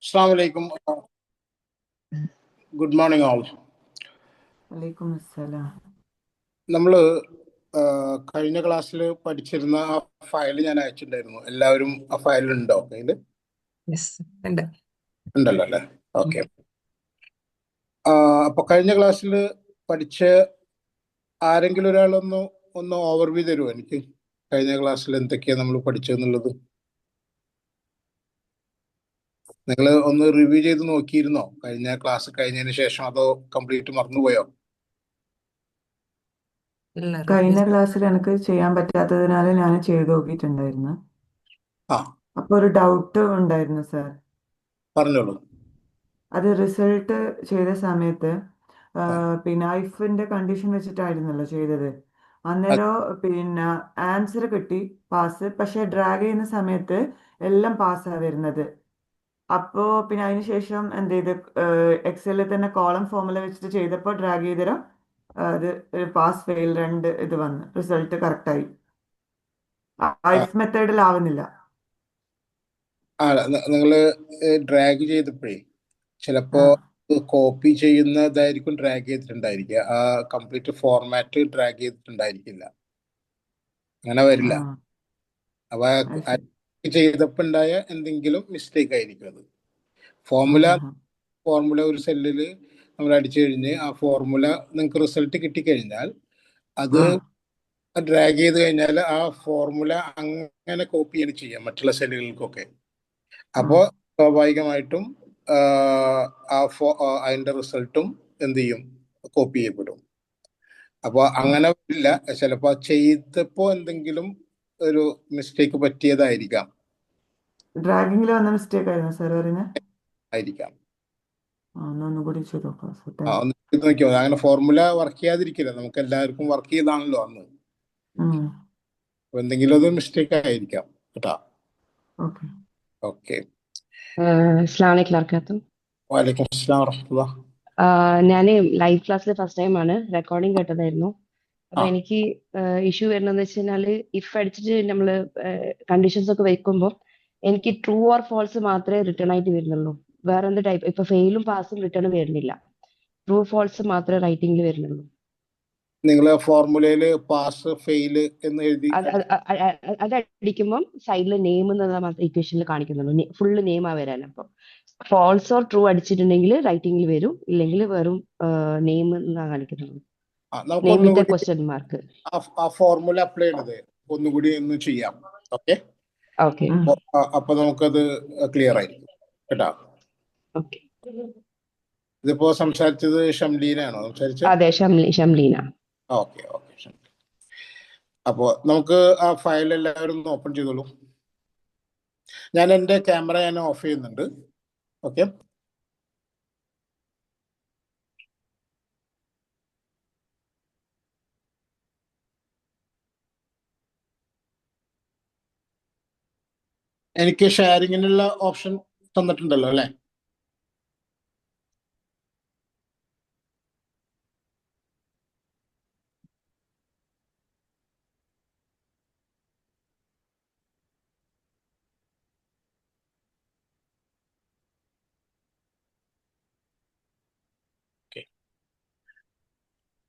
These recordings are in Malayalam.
Assalamu alaikum. Good morning all. വലൈക്കും അസ്സലാം. നമ്മൾ കഴിഞ്ഞ ക്ലാസ്സിൽ പഠിച്ചിരുന്ന ആ ഫയൽ ഞാൻ അയച്ചിട്ടുണ്ടായിരുന്നു. എല്ലാവരും ആ ഫയൽ ഉണ്ടോ കയ്യിൽ? ഉണ്ടല്ലോ അല്ലേ? ഓക്കെ. അപ്പൊ കഴിഞ്ഞ ക്ലാസ്സിൽ പഠിച്ച ആരെങ്കിലും ഒന്ന് ഓവർവ്യൂ തരുമോ എനിക്ക്? കഴിഞ്ഞ ക്ലാസ്സിൽ എന്തൊക്കെയാണ് നമ്മൾ പഠിച്ചതെന്നുള്ളത് നിങ്ങൾ ഒന്ന് റിവ്യൂ ചെയ്ത് നോക്കിയിരുന്നോ കഴിഞ്ഞ ക്ലാസ് കഴിഞ്ഞതിന് ശേഷം, അതോ കംപ്ലീറ്റ് മറന്നുപോയോ? കഴിഞ്ഞ ക്ലാസ്സിൽ എനിക്ക് ചെയ്യാൻ പറ്റാത്തതിനാല് ഞാൻ ചെയ്ത് നോക്കിയിട്ടുണ്ടായിരുന്നു. ആ അപ്പൊ ഒരു ഡൗട്ട് ഉണ്ടായിരുന്നു സാർ. പറഞ്ഞോളൂ. അത് റിസൾട്ട് ചെയ്ത സമയത്ത് പിന്നെ ഐഫിന്റെ കണ്ടീഷൻ വെച്ചിട്ടായിരുന്നല്ലോ ചെയ്തത്. അന്നേരം പിന്നെ ആൻസർ കിട്ടി പാസ്, പക്ഷെ ഡ്രാഗ് ചെയ്യുന്ന സമയത്ത് എല്ലാം പാസ്സാണ് വരുന്നത്. അപ്പോ പിന്നെ അതിന് ശേഷം എന്ത് ചെയ്ത് എക്സലിൽ തന്നെ കോളം ഫോമുല വെച്ചിട്ട് ചെയ്തപ്പോൾ ഡ്രാഗ് ചെയ്തരം അത് പാസ് ഫെയിൽ രണ്ട് ഇത് വന്ന് റിസൾട്ട് കറക്റ്റായി. ഐഫ് മെത്തേഡിലാവുന്നില്ല. നിങ്ങൾ ഡ്രാഗ് ചെയ്തപ്പോഴേ ചിലപ്പോ കോപ്പി ചെയ്യുന്നതായിരിക്കും ഡ്രാഗ് ചെയ്തിട്ടുണ്ടായിരിക്കുക. ആ കംപ്ലീറ്റ് ഫോർമാറ്റ് ഡ്രാഗ് ചെയ്തിട്ടുണ്ടായിരിക്കില്ല, അങ്ങനെ വരില്ല. അപ്പൊ ചെയ്തപ്പോ ഉണ്ടായ എന്തെങ്കിലും മിസ്റ്റേക്ക് ആയിരിക്കും അത്. ഫോർമുല ഒരു സെല്ലിൽ നമ്മൾ അടിച്ചു കഴിഞ്ഞ് ആ ഫോർമുല നിങ്ങൾക്ക് റിസൾട്ട് കിട്ടിക്കഴിഞ്ഞാൽ അത് ഡ്രാഗ് ചെയ്ത് കഴിഞ്ഞാൽ ആ ഫോർമുല അങ്ങനെ കോപ്പി ചെയ്യാം മറ്റുള്ള സെല്ലുകൾക്കൊക്കെ. അപ്പോൾ സ്വാഭാവികമായിട്ടും അതിന്റെ റിസൾട്ടും എന്ത് ചെയ്യും, കോപ്പി ചെയ്യപ്പെടും. അപ്പൊ അങ്ങനെ വരില്ല. ചിലപ്പോ ചെയ്തപ്പോ എന്തെങ്കിലും ഒരു മിസ്റ്റേക്ക് പറ്റിയതായിരിക്കാം. ഡ്രാഗിങ്ങിൽ വന്ന മിസ്റ്റേക്ക് ആയിരുന്നു സാർ പറയുന്നത്. ആയിരിക്കാം. ഒന്നുകൂടി ചെയ്ത് ഒന്ന് ചെയ്ത് നോക്കിയോ. അങ്ങനെ ഫോർമുല വർക്ക് ചെയ്യാതിരിക്കില്ല, നമുക്ക് എല്ലാവർക്കും വർക്ക് ചെയ്താണല്ലോ അന്ന്. എന്തെങ്കിലും ഒരു മിസ്റ്റേക്ക് ആയിരിക്കാം കേട്ടോ. ഓക്കെ. വലൈക്കും അസ്സലാം വറഹ്മത്തുള്ളാഹി. ഞാൻ ലൈവ് ക്ലാസ്സിൽ ഫസ്റ്റ് ടൈം ആണ് റെക്കോർഡിംഗ് കേട്ടതായിരുന്നു. അപ്പൊ എനിക്ക് ഇഷ്യൂ വരുന്നതെന്ന് വെച്ച് കഴിഞ്ഞാല് ഇഫ് അടിച്ചിട്ട് നമ്മള് കണ്ടീഷൻസ് ഒക്കെ വെക്കുമ്പോൾ എനിക്ക് ട്രൂ ഓർ ഫോൾസ് മാത്രമേ റിട്ടേൺ ആയിട്ട് വരുന്നുള്ളൂ. വേറെ എന്ത് ടൈപ്പ് ഇപ്പൊ ഫെയിലും പാസും റിട്ടേൺ വരുന്നില്ല. ട്രൂ ഫോൾസ് മാത്രമേ റൈറ്റിംഗിൽ വരുന്നുള്ളൂ. നിങ്ങൾ ഫോർമുലയില് പാസ് ഫെയിൽ എന്ന് എഴുതി അത് അടിക്കുമ്പോൾ സൈഡിൽ നെയിം എന്നുള്ള മാത്രം ഇക്വേഷനിൽ കാണിക്കുന്നുള്ളൂ. ഫുള്ള് നെയിം ആ വരാൻ. അപ്പൊ ഫോൾസ് ഓർ ട്രൂ അടിച്ചിട്ടുണ്ടെങ്കിൽ റൈറ്റിംഗിൽ വരും, ഇല്ലെങ്കിൽ വെറും നെയിം എന്നാ കാണിക്കുന്നുള്ളൂ. നെയിമിന്റെ ക്വസ്റ്റ്യൻ മാർക്ക്. ആ ഫോർമുല അപ്ലൈ ചെയ്യണത് ഒന്നുകൂടി ഒന്ന് ചെയ്യാം. ഓക്കെ. അപ്പൊ നമുക്കത് ക്ലിയർ ആയിരിക്കും കേട്ടോ. ഇതിപ്പോ സംസാരിച്ചത് ഷംലീനാണോ സംസാരിച്ചത്? അതെ, ഷംലീന. ഓക്കെ. അപ്പോ നമുക്ക് ആ ഫയൽ എല്ലാവരും ഒന്ന് ഓപ്പൺ ചെയ്തോളൂ. ഞാൻ എൻ്റെ ക്യാമറ ഓഫ് ചെയ്യുന്നുണ്ട്. ഓക്കെ. എനിക്ക് ഷെയറിങ്ങിനുള്ള ഓപ്ഷൻ തന്നിട്ടുണ്ടല്ലോ അല്ലേ?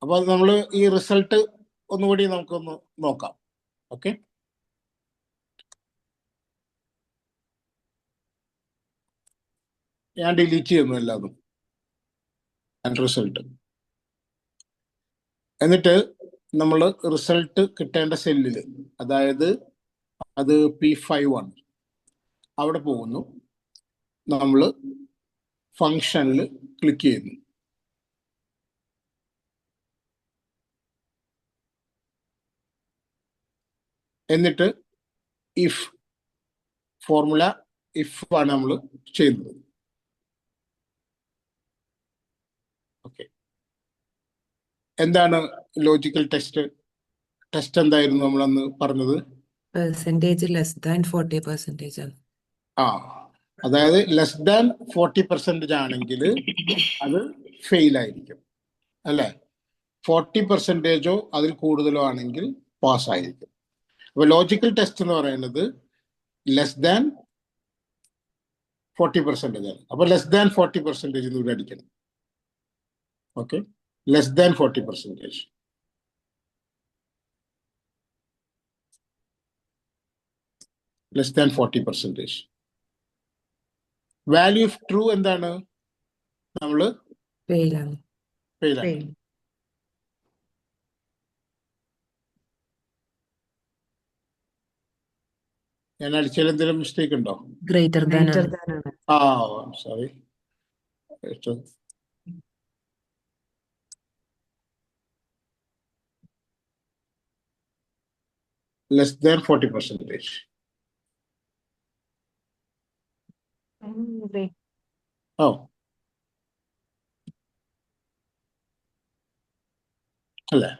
അപ്പൊ നമ്മൾ ഈ റിസൾട്ട് ഒന്നുകൂടി നമുക്കൊന്ന് നോക്കാം. ഓക്കെ. ഞാൻ ഡിലീറ്റ് ചെയ്യുന്നു എല്ലാതും റിസൾട്ട്. എന്നിട്ട് നമ്മൾ റിസൾട്ട് കിട്ടേണ്ട സെല്ലില്, അതായത് അത് P5 ആണ്, അവിടെ പോകുന്നു. നമ്മൾ ഫങ്ഷനിൽ ക്ലിക്ക് ചെയ്യുന്നു. എന്നിട്ട് ഇഫ് ഫോർമുല ഇഫ് ആണ് നമ്മൾ ചെയ്യുന്നത്. ഓക്കെ. എന്താണ് ലോജിക്കൽ ടെസ്റ്റ്? എന്തായിരുന്നു നമ്മൾ അന്ന് പറഞ്ഞത്? അതായത് ലെസ് ദാൻ 40% ആണെങ്കിൽ അത് ഫെയിൽ ആയിരിക്കും അല്ലെ? 40%ഓ അതിൽ കൂടുതലോ ആണെങ്കിൽ പാസ് ആയിരിക്കും. അപ്പൊ ലോജിക്കൽ ടെസ്റ്റ് എന്ന് പറയുന്നത് ലെസ് ദാൻ 40% ആണ്. അപ്പൊ ലെസ് ദാൻ 40% ഇവിടെ അടിക്കണം. Okay, less than 40%. Less than 40%. Value of true എന്താണ്? നമ്മൾ ഫെയിലാണ്. ഫെയിലാണ്. ഞാൻ അടിച്ചതിൽ എന്തെങ്കിലും മിസ്റ്റേക്ക് ഉണ്ടോ? ഗ്രേറ്റർ ദാൻ ഗ്രേറ്റർ ആണ്. ദാൻ ആണ്. സോറി. Less than 40%. ഓ അല്ലേ?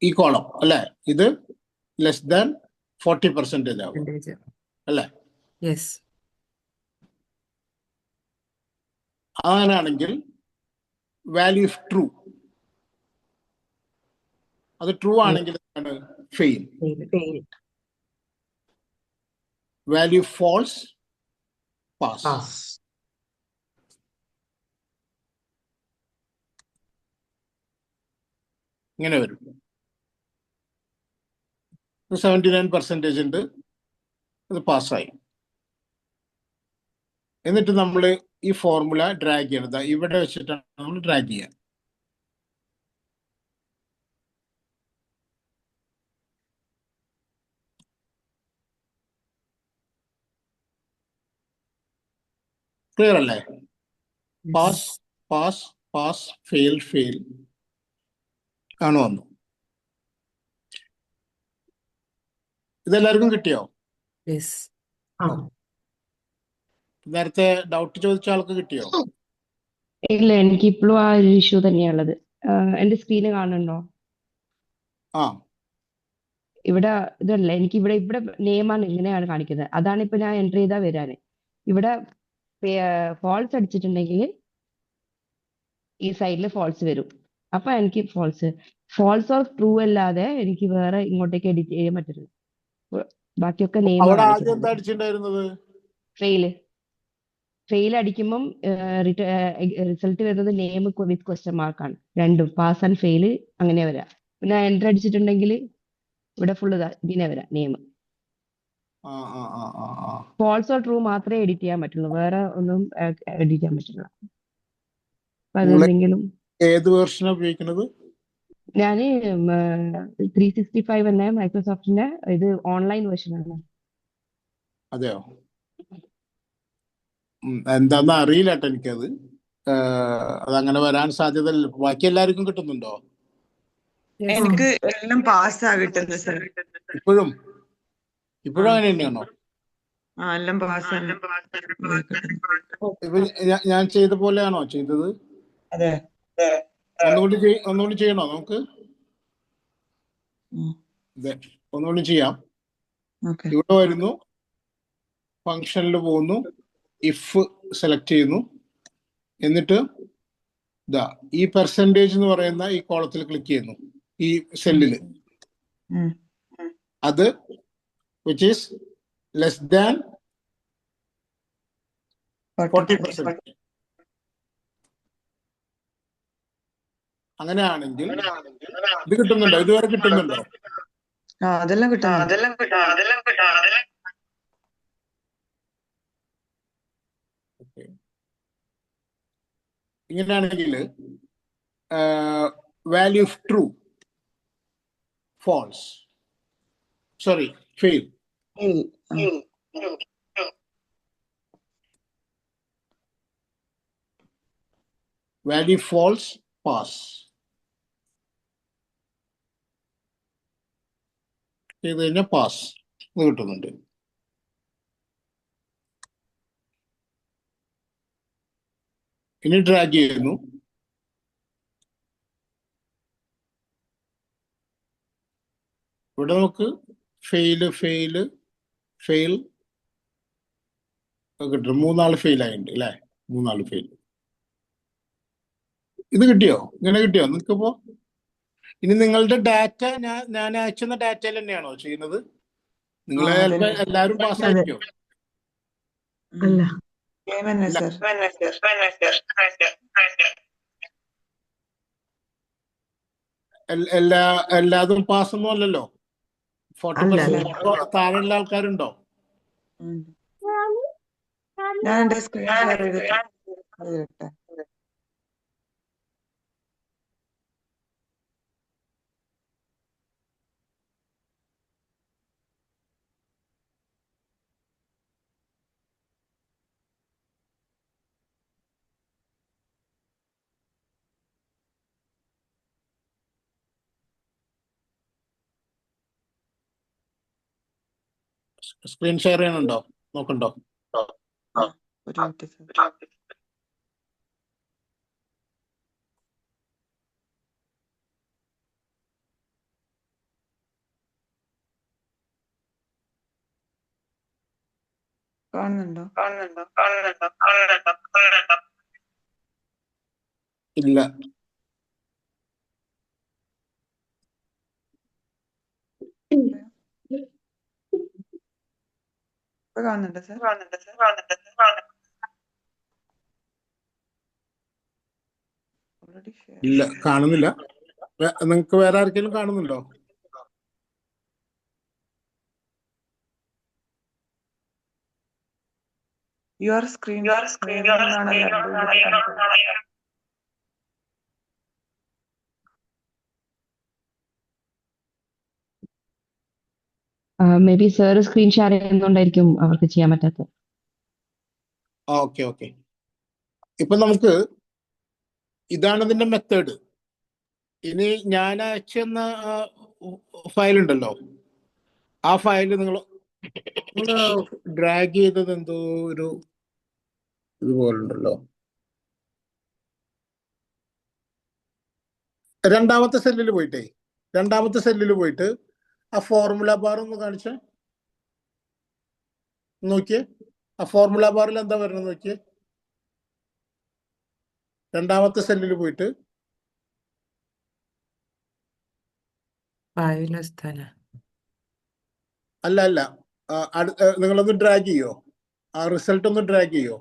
ഈ കോളം അല്ലേ, ഇത് ലെസ് ദാൻ 40% ആവും അല്ലേ? യെസ്. അങ്ങനെയാണെങ്കിൽ വാല്യൂ ഓഫ് ട്രൂ, അത് ട്രൂ ആണെങ്കിൽ എന്താണ്? Fail. Value false, pass. Pass. ഇങ്ങനെ വരും. 79% ഉണ്ട്, അത് പാസ്സായി. എന്നിട്ട് നമ്മൾ ഈ ഫോർമുല ഡ്രാഗ് ചെയ്യണത് ഇവിടെ വെച്ചിട്ടാണ് നമ്മൾ ഡ്രാഗ് ചെയ്യുക. ക്ലിയർ അല്ലേ? Pass pass pass, fail fail ആണ് വന്നു. ഇതെല്ലാവർക്കും കിട്ടിയോ? യെസ്. നേരത്തെ ഡൗട്ട് ചോദിച്ച ആൾക്ക് കിട്ടിയോ? ഇല്ല, എനിക്ക് ഇപ്പോഴും ആ ഒരു ഇഷ്യൂ തന്നെയുള്ളത്. എന്റെ സ്ക്രീന് കാണുന്നുണ്ടോ? ആ ഇവിടെ ഇതല്ല, എനിക്ക് ഇവിടെ ഇവിടെ നെയിമാണ് ഇങ്ങനെയാണ് കാണിക്കുന്നത്. അതാണ് ഇപ്പൊ ഞാൻ എൻട്രി ചെയ്താൽ വരാന്. ഇവിടെ ഫോൾസ് അടിച്ചിട്ടുണ്ടെങ്കിൽ ഈ സൈഡിൽ ഫോൾസ് വരും. അപ്പൊ എനിക്ക് ഫോൾസ് ഓർ ട്രൂ അല്ലാതെ എനിക്ക് വേറെ ഇങ്ങോട്ടേക്ക് എഡിറ്റ് ചെയ്യാൻ പറ്റില്ല. ബാക്കിയൊക്കെ നെയിം അവിടെ ആദ്യം എന്താ കാണിക്കുന്നത്. അടിച്ചിട്ടുണ്ടായിരുന്നത്? ഫെയിൽ അടിക്കുമ്പം റിസൾട്ട് വരുന്നത് നെയിം വിത്ത് ക്വസ്റ്റ്യൻ മാർക്കാണ്. രണ്ടും പാസ് ആൻഡ് ഫെയിൽ അങ്ങനെ വരാം. പിന്നെ എൻട്രി അടിച്ചിട്ടുണ്ടെങ്കിൽ ഇവിടെ ഫുള്ള് ഇങ്ങനെ വരാം നെയിം. ഫോൾസ് ഓർ ട്രൂ മാത്രമേ എഡിറ്റ് ചെയ്യാൻ പറ്റുള്ളൂ, വേറെ ഒന്നും എഡിറ്റ് ചെയ്യാൻ പറ്റില്ല. അപ്പൊ അതെന്തെങ്കിലും ഏത് വേർഷനാ ഉപയോഗിക്കുന്നത്? ഞാന് 365 തന്നെ മൈക്രോസോഫ്റ്റിന്റെ ഇത് ഓൺലൈൻ വേർഷൻ ആണ്. അതെയോ? എന്താന്ന് അറിയില്ല കേട്ടോ എനിക്കത്. അതങ്ങനെ വരാൻ സാധ്യത ബാക്കി എല്ലാവർക്കും കിട്ടുന്നുണ്ടോ? എനിക്ക് എല്ലാം പാസ്സാ കിട്ടുന്നത് സർ. ഇപ്പോഴും അങ്ങനെ തന്നെയാണോ? എല്ലാം പാസ്സാണ്. ഞാൻ ചെയ്ത പോലെയാണോ ചെയ്തത്? അതെ. ഒന്നുകൂടി ചെയ്യണോ നമുക്ക്? ഒന്നുകൂടി ചെയ്യാം. ഇവിടെ വരുന്നു, ഫംഗ്ഷനിൽ പോകുന്നു, ഇഫ് സെലക്ട് ചെയ്യുന്നു, എന്നിട്ട് ഈ പെർസെൻറ്റേജ് എന്ന് പറയുന്ന ഈ കോളത്തിൽ ക്ലിക്ക് ചെയ്യുന്നു, ഈ സെല്ലിൽ. അത് വിച്ച് ഈസ് ലെസ് ദാൻ 40%. അങ്ങനെയാണെങ്കിൽ ഇത് കിട്ടുന്നുണ്ടോ? ഇതുവരെ കിട്ടുന്നുണ്ടോ? അതെല്ലാം കിട്ടും. ഇങ്ങനെയാണെങ്കിൽ value of true, false, sorry fail. Value false, pass ചെയ്ത് കഴിഞ്ഞാൽ പാസ് കിട്ടുന്നുണ്ട്. ഇനി ഡ്രാഗ് ചെയ്യുന്നു. ഇവിടെ നമുക്ക് ഫെയിൽ കിട്ടും. 3 ആള് ഫെയിൽ ആയിട്ടുണ്ട് അല്ലേ? 3 ആള് ഫെയിൽ. ഇത് കിട്ടിയോ? ഇങ്ങനെ കിട്ടിയോ നിങ്ങൾക്കിപ്പോ? ഇനി നിങ്ങളുടെ ഡാറ്റ ഞാൻ അയച്ചുന്ന ഡാറ്റയിൽ തന്നെയാണോ ചെയ്യുന്നത്? നിങ്ങൾ ആ, ചിലപ്പോ അതന്നെ. എല്ലാവരും അതെ പാസ്സായിരിക്കോ? അല്ല സെയിം തന്നെ ഇല്ല, സർ. എല്ലാതും പാസ്സൊന്നും അല്ലല്ലോ. അല്ല 40% താഴെയുള്ള ആൾക്കാരുണ്ടോ? ഞാൻ എന്റെ സ്ക്രീൻ ഷെയർ ചെയ്തിട്ട്. സ്ക്രീൻ ഷെയർ ചെയ്യണുണ്ടോ? നോക്കണ്ടോ? ഒരു മിനിറ്റ് സർ. കാണുന്നുണ്ടോ? ഇല്ല. ഇപ്പൊ കാണുന്നുണ്ടോ സർ? Already share. ഇല്ല, കാണുന്നില്ല. നിങ്ങൾക്ക് വേറെ ആർക്കെങ്കിലും കാണുന്നുണ്ടോ? യുവർ സ്ക്രീൻ എന്നാണല്ലോ may be sir screen share ചെയ്യുന്നോണ്ടായിരിക്കും അവർക്ക് ചെയ്യാൻ പറ്റാത്തത്. ഓക്കെ. ഇപ്പൊ നമുക്ക് ഇതാണ് ഇതിന്റെ മെത്തേഡ്. ഇനി ഞാൻ അയച്ചെന്ന ഫയൽ ഉണ്ടല്ലോ, ആ ഫയൽ നിങ്ങൾ ഡ്രാഗ് ചെയ്തത് എന്തോ ഒരു ഇതുപോലുണ്ടല്ലോ. രണ്ടാമത്തെ സെല്ലിൽ പോയിട്ട് ആ ഫോർമുല ബാർ ഒന്ന് കാണിച്ചേ. നോക്കിയേ, ആ ഫോർമുല ബാറിൽ എന്താ വരുന്നത് നോക്കിയേ. രണ്ടാമത്തെ സെല്ലിൽ പോയിട്ട് ഫയൽ സ്ഥല അല്ല നിങ്ങളൊന്ന് ഡ്രാഗ് ചെയ്യോ, ആ റിസൾട്ട് ഒന്ന് ഡ്രാഗ് ചെയ്യോ.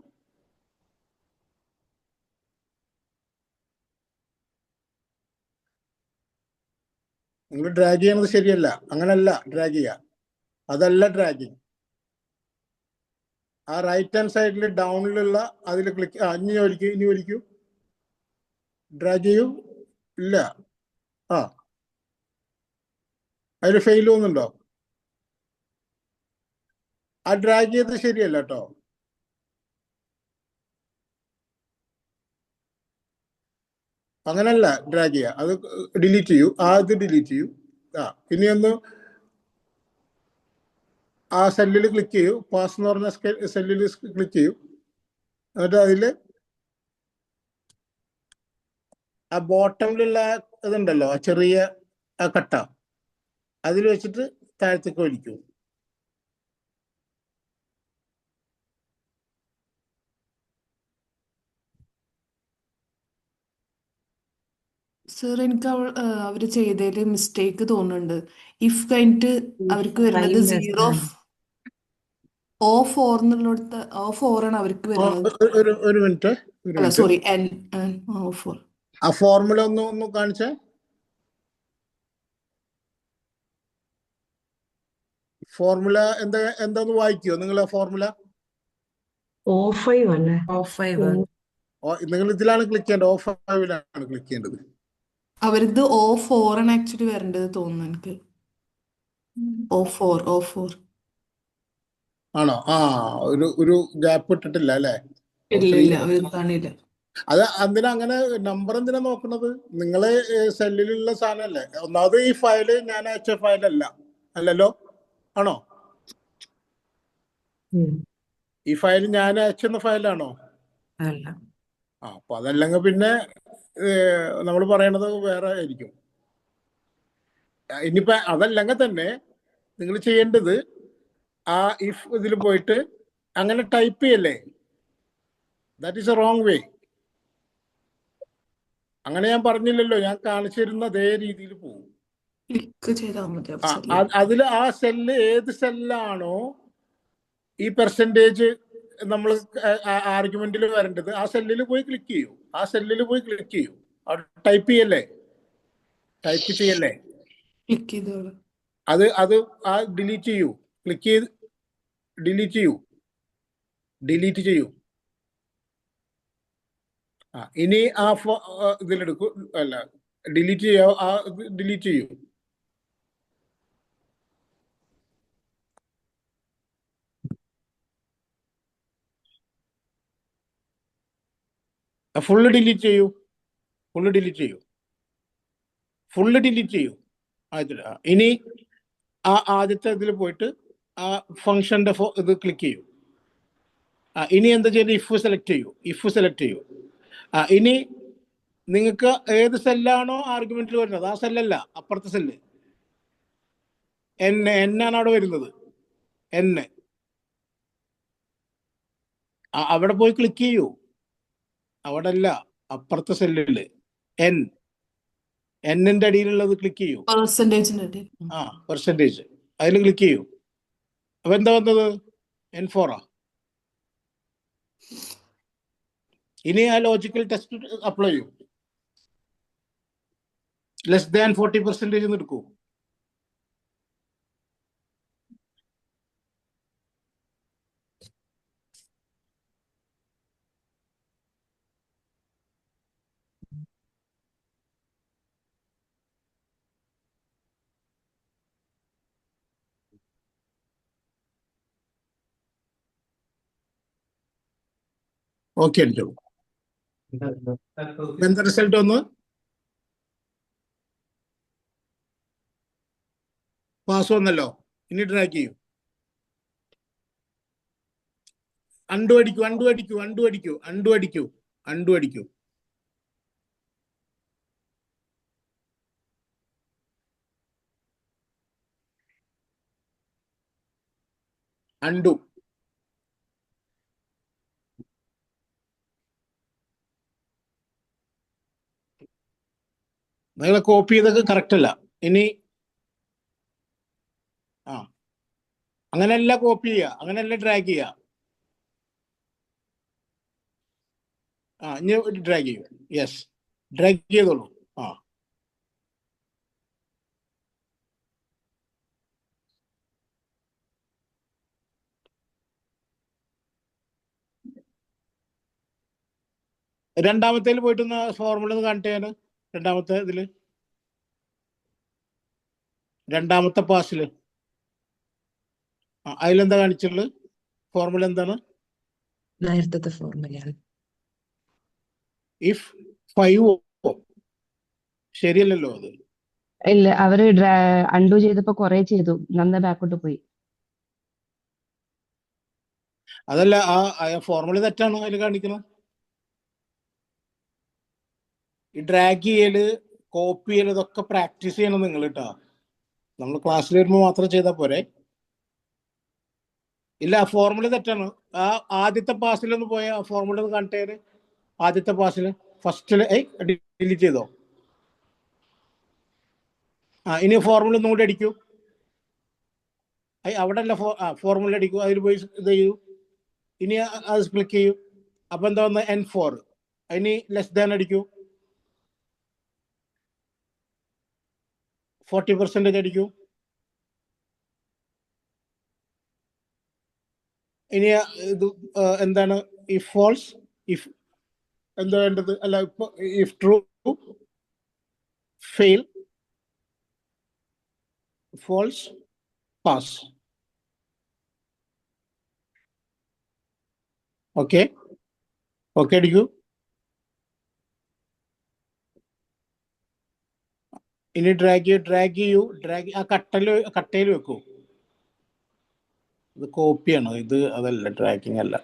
നിങ്ങൾ ഡ്രാഗ് ചെയ്യുന്നത് ശരിയല്ല. അങ്ങനല്ല ഡ്രാഗ് ചെയ്യുക, അതല്ല ഡ്രാഗിങ്. ആ റൈറ്റ് ഹാൻഡ് സൈഡിൽ ഡൗണിലുള്ള അതിൽ ക്ലിക്ക്. ഇനി വലിക്കൂ. ഡ്രാഗ് ചെയ്യൂ. ഇല്ല. അതിൽ ഫെയിൽ പോകുന്നുണ്ടോ? ആ ഡ്രാഗ് ചെയ്തത് ശരിയല്ല കേട്ടോ. അങ്ങനല്ല ഡ്രാഗ് ചെയ്യുക. അത് ഡിലീറ്റ് ചെയ്യൂ. ഇത് ഡിലീറ്റ് ചെയ്യൂ. ഇനിയൊന്ന് ആ സെല്ലിൽ ക്ലിക്ക് ചെയ്യൂ. പാസ് എന്ന് പറഞ്ഞ സെല്ലിൽ ക്ലിക്ക് ചെയ്യൂ. എന്നിട്ട് അതിൽ ആ ബോട്ടമിലുള്ള ഇതുണ്ടല്ലോ, ആ ചെറിയ ആ കട്ട, അതിൽ വെച്ചിട്ട് താഴത്തേക്ക് വലിക്കൂ. സർ എനിക്ക് അവര് ചെയ്തതില് മിസ്റ്റേക്ക് തോന്നുന്നുണ്ട്. ഇഫ് കഴിഞ്ഞിട്ട് അവർക്ക് വരുന്നത് ഫയൽ 0 O4 എന്നുള്ളിടത്ത് O4 ആണ് അവർക്ക് വരുന്നത്. ഒരു മിനിറ്റ്. അല്ല സോറി O4. ആ ഫോർമുല ഒന്ന് കാണിച്ചേ. ഫോർമുല എന്താന്ന് വായിക്കോ നിങ്ങൾ? ആ ഫോർമുല O5 അല്ലേ? O5 നിങ്ങൾ ഇതിലാണ് ക്ലിക്ക് ചെയ്യേണ്ടത്. O5ലാണ് ക്ലിക്ക് ചെയ്യേണ്ടത്. അവരത് O4 ആണ് ആക്ച്വലി വരേണ്ടത് തോന്നുന്നു എനിക്ക്. O4 ആണോ? ഒരു ഗ്യാപ്പ് ഇട്ടിട്ടില്ല അല്ലേ? ഇല്ല അവര് കാണില്ല. അത് അങ്ങനെ നമ്പർ എന്തിനാ നോക്കുന്നത്? നിങ്ങള് സെല്ലിലുള്ള സാധനമല്ലേ. ഒന്നാമത് ഈ ഫയല് ഞാൻ അയച്ച ഫയലല്ല. അല്ലല്ലോ? ആണോ? ഈ ഫയൽ ഞാൻ അയച്ചെന്ന ഫയലാണോ? അല്ല. അപ്പൊ അതല്ലെങ്കിൽ പിന്നെ നമ്മൾ പറയണത് വേറെ ആയിരിക്കും. ഇനിയിപ്പോ അതല്ലെങ്കിൽ തന്നെ നിങ്ങൾ ചെയ്യേണ്ടത് ആ ഇഫ് ഇതിൽ പോയിട്ട് അങ്ങനെ ടൈപ്പ് ചെയ്യല്ലേ. ദാറ്റ് ഈസ് എ റോങ് വേ. അങ്ങനെ ഞാൻ പറഞ്ഞില്ലല്ലോ, ഞാൻ കാണിച്ചു തരുന്ന അതേ രീതിയിൽ പോകും. ക്ലിക്ക് ചെയ്താൽ മതി ആ സെല്ലിൽ. അതിൽ ആ സെല്ല് ഏത് സെല്ലാണോ ഈ പെർസെൻറ്റേജ് നമ്മൾ ആർഗ്യുമെന്റിൽ വരേണ്ടത്, ആ സെല്ലിൽ പോയി ക്ലിക്ക് ചെയ്യൂ. ആ സെല്ലിൽ പോയി ക്ലിക്ക് ചെയ്യൂ. അവിടെ ടൈപ്പ് ചെയ്യല്ലേ, ടൈപ്പ് ചെയ്യല്ലേ. ക്ലിക്ക് ചെയ്തോളൂ. അത് ആ ഡിലീറ്റ് ചെയ്യൂ. ക്ലിക്ക് ചെയ്ത് ഡിലീറ്റ് ചെയ്യൂ. ഡിലീറ്റ് ചെയ്യൂ. ഇനി ആ ഇതിലെടുക്കൂ. അല്ല, ഡിലീറ്റ് ചെയ്യോ. ആ ഡിലീറ്റ് ചെയ്യൂ. ഫുള്ള് ഡിലീറ്റ് ചെയ്യൂ. ഫുള്ള് ഡിലീറ്റ് ചെയ്യൂ. ഫുള്ള് ഡിലീറ്റ് ചെയ്യൂ. ഇനി ആ ആദ്യത്തെ ഇതിൽ പോയിട്ട് ആ ഫംഗ്ഷന്റെ ഇത് ക്ലിക്ക് ചെയ്യൂ. ഇനി എന്താ ചെയ്യുന്നത്? ഇഫ് സെലക്ട് ചെയ്യൂ. ഇഫ് സെലക്ട് ചെയ്യൂ. ഇനി നിങ്ങൾക്ക് ഏത് സെല്ലാണോ ആർഗ്യുമെന്റിൽ വരുന്നത്, ആ സെല്ലല്ല, അപ്പുറത്തെ സെല്ല് എന്നാണ് അവിടെ വരുന്നത്. എന്ന് അവിടെ പോയി ക്ലിക്ക് ചെയ്യൂ. അവിടെ അല്ല, അപ്പുറത്തെ സെല്ലില് എന്നിന്റെ അടിയിലുള്ളത് ക്ലിക്ക് ചെയ്യൂ. പെർസെൻറ്റേജിന്റെ അടി. പെർസെൻറ്റേജ് അതിൽ ക്ലിക്ക് ചെയ്യൂ. അപ്പൊ എന്താ വന്നത്? N4. ഇനി ആ ലോജിക്കൽ ടെസ്റ്റ് അപ്ലൈ ചെയ്യൂ. ലെസ് ദാൻ 40% എടുക്കൂ. ഓക്കെ അടിച്ചോ. എന്താ റിസൾട്ട് വന്ന്? പാസ് വന്നല്ലോ. ഇനി ഡ്രാഗ് ചെയ്യൂ. അണ്ടു അടിക്കൂ. അണ്ടു അടിക്കൂ. അണ്ടു അടിക്കൂ. അണ്ടു അടിക്കൂ. അണ്ടു അടിക്കൂ. അണ്ടു. നിങ്ങൾ കോപ്പി ചെയ്തൊക്കെ കറക്റ്റ് അല്ല. ഇനി അങ്ങനെയല്ല കോപ്പി ചെയ്യുക, അങ്ങനെയല്ല ഡ്രാഗ് ചെയ്യുക. ഇനി ഡ്രാഗ് ചെയ്യൂ. യെസ്, ഡ്രാഗ് ചെയ്തോളൂ. രണ്ടാമത്തേൽ പോയിട്ടൊന്ന് ഫോർമുല ഒന്ന് കാണിട്ട്. രണ്ടാമത്തെ ഇതില്, രണ്ടാമത്തെ പാസില് അതിലെന്താ കാണിച്ചുള്ളത്? ഫോർമുല എന്താണ്? നേരത്തെ ഫോർമുലയാണ്. ഇഫ് 5 ശരിയല്ലല്ലോ അത്. ഇല്ല, അവര് അൺഡു ചെയ്തപ്പോ കുറെ ചെയ്തു, നന്ന ബാക്കോട്ട് പോയി. അതല്ല, ആ ഫോർമുല തെറ്റാണ് അതിൽ കാണിക്കുന്നത്. ഈ ഡ്രാഗ് ചെയ്യല്, കോപ്പി ചെയ്യല്, ഇതൊക്കെ പ്രാക്ടീസ് ചെയ്യണം നിങ്ങൾ കേട്ടോ. നമ്മൾ ക്ലാസ്സിൽ വരുമ്പോൾ മാത്രം ചെയ്താൽ പോരെ. ഇല്ല, ഫോർമുല തെറ്റാണ്. ആ ആദ്യത്തെ പാസിലൊന്ന് പോയ ആ ഫോർമുല ഒന്ന് കാണിട്ടേ. ആദ്യത്തെ പാസിൽ ഫസ്റ്റില് ഡിലീറ്റ് ചെയ്തോ. ഇനി ഫോർമുല ഒന്നും കൂടി അടിക്കൂ. അവിടെ അല്ല, ഫോർമുല അടിക്കൂ. അതിൽ പോയി ഇത് ചെയ്യൂ. ഇനി അത് ക്ലിക്ക് ചെയ്യൂ. അപ്പൊ എന്താ വന്ന? N4. ഇനി ലെസ് ദാൻ അടിക്കൂ. 40% അടിക്കൂ. ഇനി ഇത് എന്താണ്? ഇഫ് ഫോൾസ്, ഇഫ് എന്താ വേണ്ടത്? അല്ല, ഇപ്പൊ if true, fail, false, pass. Okay, okay അടിക്കൂ. ഇനി ഡ്രാഗ് ചെയ്യൂ. ആ കട്ടയിൽ വെക്കൂ. ഇത് കോപ്പിയാണ്, ഇത് അതല്ല, ഡ്രാഗിങ് അല്ല.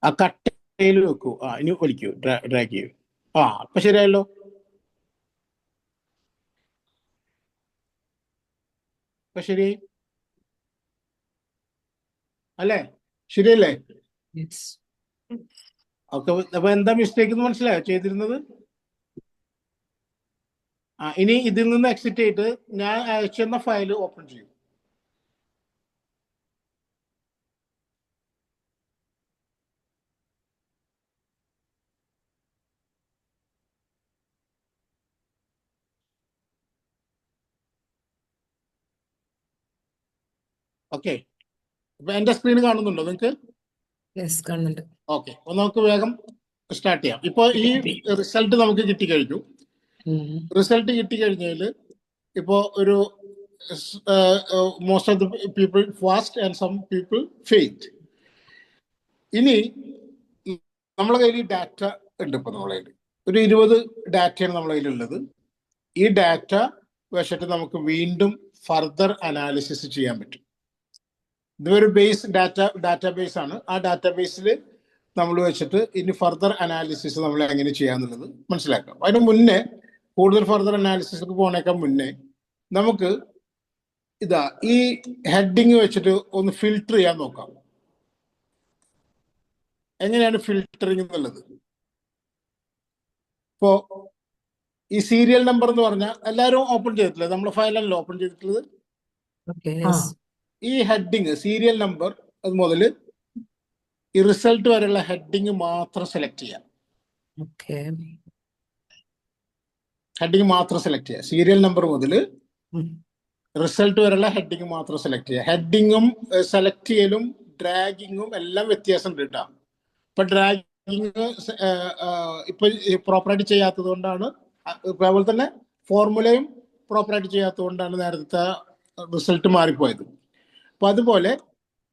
ആ കട്ടയിൽ വെക്കൂ. ഇനി വലിക്കൂ. ഡ്രാഗ് ചെയ്യൂ. അപ്പൊ ശരിയായല്ലോ. അപ്പൊ ശരി അല്ലേ? ശരിയല്ലേ? Yes. ഓക്കെ, അപ്പൊ എന്താ മിസ്റ്റേക്ക് എന്ന് മനസ്സിലായോ ചെയ്തിരുന്നത്? ഇനി ഇതിൽ നിന്ന് എക്സിറ്റ് ചെയ്തിട്ട് ഞാൻ അയച്ചെന്ന ഫയൽ ഓപ്പൺ ചെയ്യും. ഓക്കെ, അപ്പൊ എന്റെ സ്ക്രീൻ കാണുന്നുണ്ടോ നിങ്ങൾക്ക്? യെസ്, കാണുന്നുണ്ട്. ഓക്കെ, അപ്പൊ നമുക്ക് വേഗം സ്റ്റാർട്ട് ചെയ്യാം. ഇപ്പൊ ഈ റിസൾട്ട് നമുക്ക് കിട്ടിക്കഴിഞ്ഞു. റിസൾട്ട് കിട്ടിക്കഴിഞ്ഞാൽ ഇപ്പോ ഒരു most of the people passed and some people failed. ഇനി നമ്മളെ കയ്യിൽ ഡാറ്റ ഉണ്ട്. ഇപ്പൊ നമ്മളെ കയ്യിൽ ഒരു 20 ഡാറ്റയാണ് നമ്മളെ കയ്യിലുള്ളത്. ഈ ഡാറ്റ വെച്ചിട്ട് നമുക്ക് വീണ്ടും ഫർദർ അനാലിസിസ് ചെയ്യാൻ പറ്റും. ഇതൊരു ബേസ് ഡാറ്റാബേസ് ആണ്. ആ ഡാറ്റാബേസിൽ നമ്മൾ വെച്ചിട്ട് ഇനി ഫർദർ അനാലിസിസ് നമ്മൾ എങ്ങനെ ചെയ്യാന്നുള്ളത് മനസ്സിലാക്കാം. അതിന് മുന്നേ, കൂടുതൽ ഫർദർ അനാലിസിസ് പോണേക്കാൾ മുന്നേ നമുക്ക് ഈ ഹെഡിങ് വെച്ചിട്ട് ഒന്ന് ഫിൽട്ടർ ചെയ്യാൻ നോക്കാം. എങ്ങനെയാണ് ഫിൽട്ടറിങ് എന്നുള്ളത്? ഇപ്പോ ഈ സീരിയൽ നമ്പർ എന്ന് പറഞ്ഞാൽ എല്ലാവരും ഓപ്പൺ ചെയ്തിട്ടില്ല, നമ്മളെ ഫയലല്ലോ ഓപ്പൺ ചെയ്തിട്ടുള്ളത്. ഈ ഹെഡിങ് സീരിയൽ നമ്പർ അത് മുതൽ ഈ റിസൾട്ട് വരെയുള്ള ഹെഡിങ് മാത്രം സെലക്ട് ചെയ്യാം. ഹെഡിങ് മാത്രം സെലക്ട് ചെയ്യാം. സീരിയൽ നമ്പർ മുതൽ റിസൾട്ട് വരെയുള്ള ഹെഡിങ് മാത്രം സെലക്ട് ചെയ്യുക. ഹെഡിങ്ങും സെലക്ട് ചെയ്യലും ഡ്രാഗിങ്ങും എല്ലാം വ്യത്യാസം ഉണ്ട് കേട്ടോ. ഇപ്പൊ ഡ്രാഗിങ് ഇപ്പൊ പ്രോപ്പറായിട്ട് ചെയ്യാത്തത് കൊണ്ടാണ്, അതുപോലെ തന്നെ ഫോർമുലയും പ്രോപ്പറായിട്ട് ചെയ്യാത്തത് കൊണ്ടാണ് നേരത്തെ റിസൾട്ട് മാറിപ്പോയത്. അപ്പൊ അതുപോലെ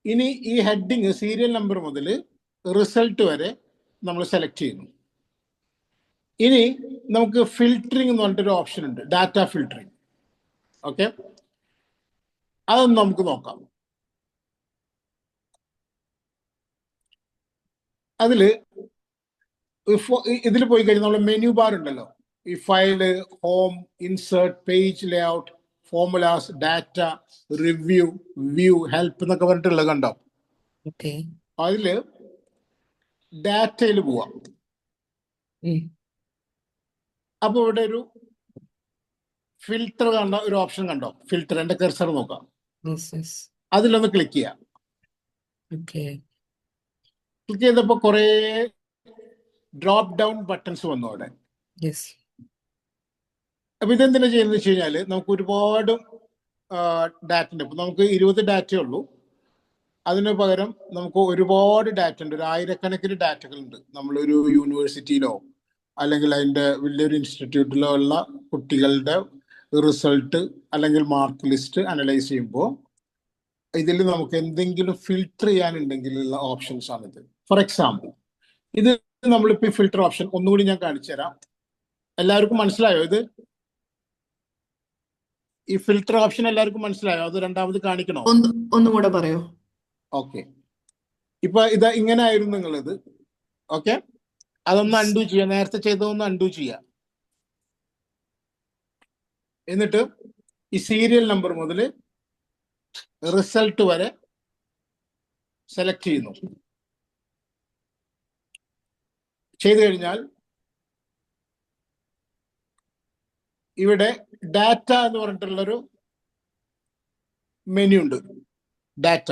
ഇനി ഈ ഹെഡിങ് സീരിയൽ നമ്പർ മുതൽ റിസൾട്ട് വരെ നമ്മൾ സെലക്ട് ചെയ്യുന്നു. ഇനി നമുക്ക് ഫിൽറ്ററിങ് എന്ന് പറഞ്ഞിട്ടൊരു ഓപ്ഷൻ ഉണ്ട്, ഡാറ്റ ഫിൽറ്ററിങ്. ഓക്കെ, അതൊന്ന് നമുക്ക് നോക്കാം. ഇതിൽ പോയി കഴിഞ്ഞാൽ നമ്മൾ മെനു ബാർ ഉണ്ടല്ലോ, ഈ file, home, insert, page layout, formulas, data, review, view, help എന്നൊക്കെ പറഞ്ഞിട്ടുള്ളത് കണ്ടോ? അതില് ഡാറ്റയിൽ പോവാം. അപ്പൊ ഇവിടെ ഒരു ഫിൽറ്റർ കണ്ട ഒരു ഓപ്ഷൻ കണ്ടോ? ഫിൽറ്റർ, എന്റെ കർസർ നോക്കാം. അതിലൊന്ന് ക്ലിക്ക് ചെയ്യാം. ക്ലിക്ക് ചെയ്തപ്പോ കുറെ ഡ്രോപ്പ് ഡൗൺ ബട്ടൺസ് വന്നു അവിടെ. അപ്പൊ ഇതെന്തിനാ ചെയ്യുന്നത് വെച്ച് കഴിഞ്ഞാല് നമുക്ക് ഒരുപാട് ഡാറ്റ ഉണ്ട്. ഇപ്പൊ നമുക്ക് 20 ഡാറ്റയേ ഉള്ളൂ. അതിന് പകരം നമുക്ക് ഒരുപാട് ഡാറ്റ ഉണ്ട്, ഒരു ആയിരക്കണക്കിന് ഡാറ്റകളുണ്ട്. നമ്മളൊരു യൂണിവേഴ്സിറ്റിയിലോ അല്ലെങ്കിൽ അതിന്റെ വലിയൊരു ഇൻസ്റ്റിറ്റ്യൂട്ടിലോ ഉള്ള കുട്ടികളുടെ റിസൾട്ട് അല്ലെങ്കിൽ മാർക്ക് ലിസ്റ്റ് അനലൈസ് ചെയ്യുമ്പോൾ ഇതിൽ നമുക്ക് എന്തെങ്കിലും ഫിൽട്ടർ ചെയ്യാനുണ്ടെങ്കിലുള്ള ഓപ്ഷൻസ് ആണിത്. ഫോർ എക്സാമ്പിൾ, ഇത് നമ്മളിപ്പോ ഫിൽട്ടർ ഓപ്ഷൻ ഒന്നുകൂടി ഞാൻ കാണിച്ചു തരാം. എല്ലാവർക്കും മനസ്സിലായോ? ഈ ഫിൽട്ടർ ഓപ്ഷൻ എല്ലാവർക്കും മനസ്സിലായോ? അത് രണ്ടാമത് കാണിക്കണോ? ഒന്നും കൂടെ പറയോ? ഓക്കെ, ഇപ്പൊ ഇങ്ങനെ ആയിരുന്നു നിങ്ങളിത്. ഓക്കെ, അതൊന്ന് അൺഡു ചെയ്യാം. നേരത്തെ ചെയ്തതൊന്ന് അൺഡു ചെയ്യാം. എന്നിട്ട് ഈ സീരിയൽ നമ്പർ മുതൽ റിസൾട്ട് വരെ സെലക്ട് ചെയ്യുന്നു. ചെയ്തു കഴിഞ്ഞാൽ ഇവിടെ ഡാറ്റ എന്ന് പറഞ്ഞിട്ടുള്ളൊരു മെനു ഉണ്ട്. ഡാറ്റ,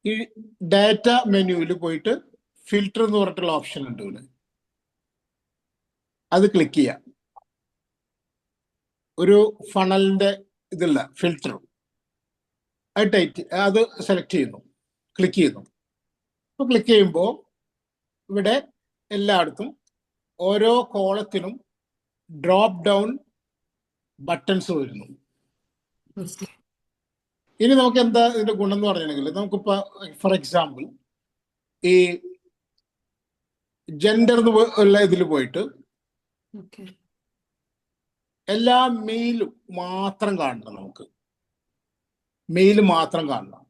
ഈ ഡാറ്റ മെനുവിൽ പോയിട്ട് ഫിൽട്ടർ എന്ന് പറഞ്ഞിട്ടുള്ള ഓപ്ഷൻ ഉണ്ട് ഇവിടെ. അത് ക്ലിക്ക് ചെയ്യാം. ഒരു ഫണലിന്റെ ഇതുള്ള ഫിൽട്ടർ, അത് സെലക്ട് ചെയ്യുന്നു, ക്ലിക്ക് ചെയ്യുന്നു. അപ്പൊ ക്ലിക്ക് ചെയ്യുമ്പോൾ ഇവിടെ എല്ലായിടത്തും ഓരോ കോളത്തിനും ഡ്രോപ്പ് ഡൗൺ ബട്ടൺസ് വരുന്നു. ഇനി നമുക്ക് എന്താ ഇതിന്റെ ഗുണം എന്ന് പറഞ്ഞിട്ടുണ്ടെങ്കിൽ, നമുക്കിപ്പോ ഫോർ എക്സാമ്പിൾ ഈ ജെൻഡർ ഉള്ള ഇതിൽ പോയിട്ട് എല്ലാ മെയിലും മാത്രം കാണണം. നമുക്ക് മെയിൽ മാത്രം കാണണം.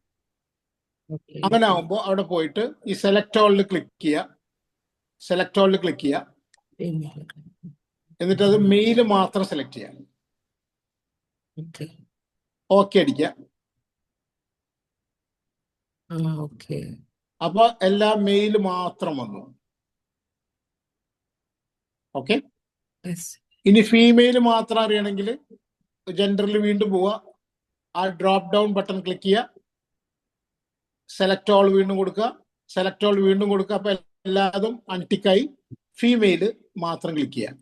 അങ്ങനെ ആവുമ്പോൾ അവിടെ പോയിട്ട് ഈ സെലക്ട് ഓളിൽ ക്ലിക്ക് ചെയ്യുക. സെലക്ട് ഓളിൽ ക്ലിക്ക് ചെയ്യുക. എന്നിട്ട് അത് മെയിൽ മാത്രം സെലക്ട് ചെയ്യാം. ഓക്കെ അടിക്കുക. അപ്പൊ എല്ലാ മെയിൽ മാത്രം വന്നു. ഓക്കെ. Yes. ഇനി ഫീമെയിൽ മാത്രം അറിയണമെങ്കിൽ ജെൻഡറിൽ വീണ്ടും പോവുക, ആ ഡ്രോപ്പ് ഡൗൺ ബട്ടൺ ക്ലിക്ക് ചെയ്യുക, സെലക്ട് ഓൾ വീണ്ടും കൊടുക്കുക, സെലക്ട് ഓൾ വീണ്ടും കൊടുക്കുക. അപ്പൊ എല്ലാതും അൺടിക്കായി ഫീമെയിൽ മാത്രം ക്ലിക്ക് ചെയ്യുക.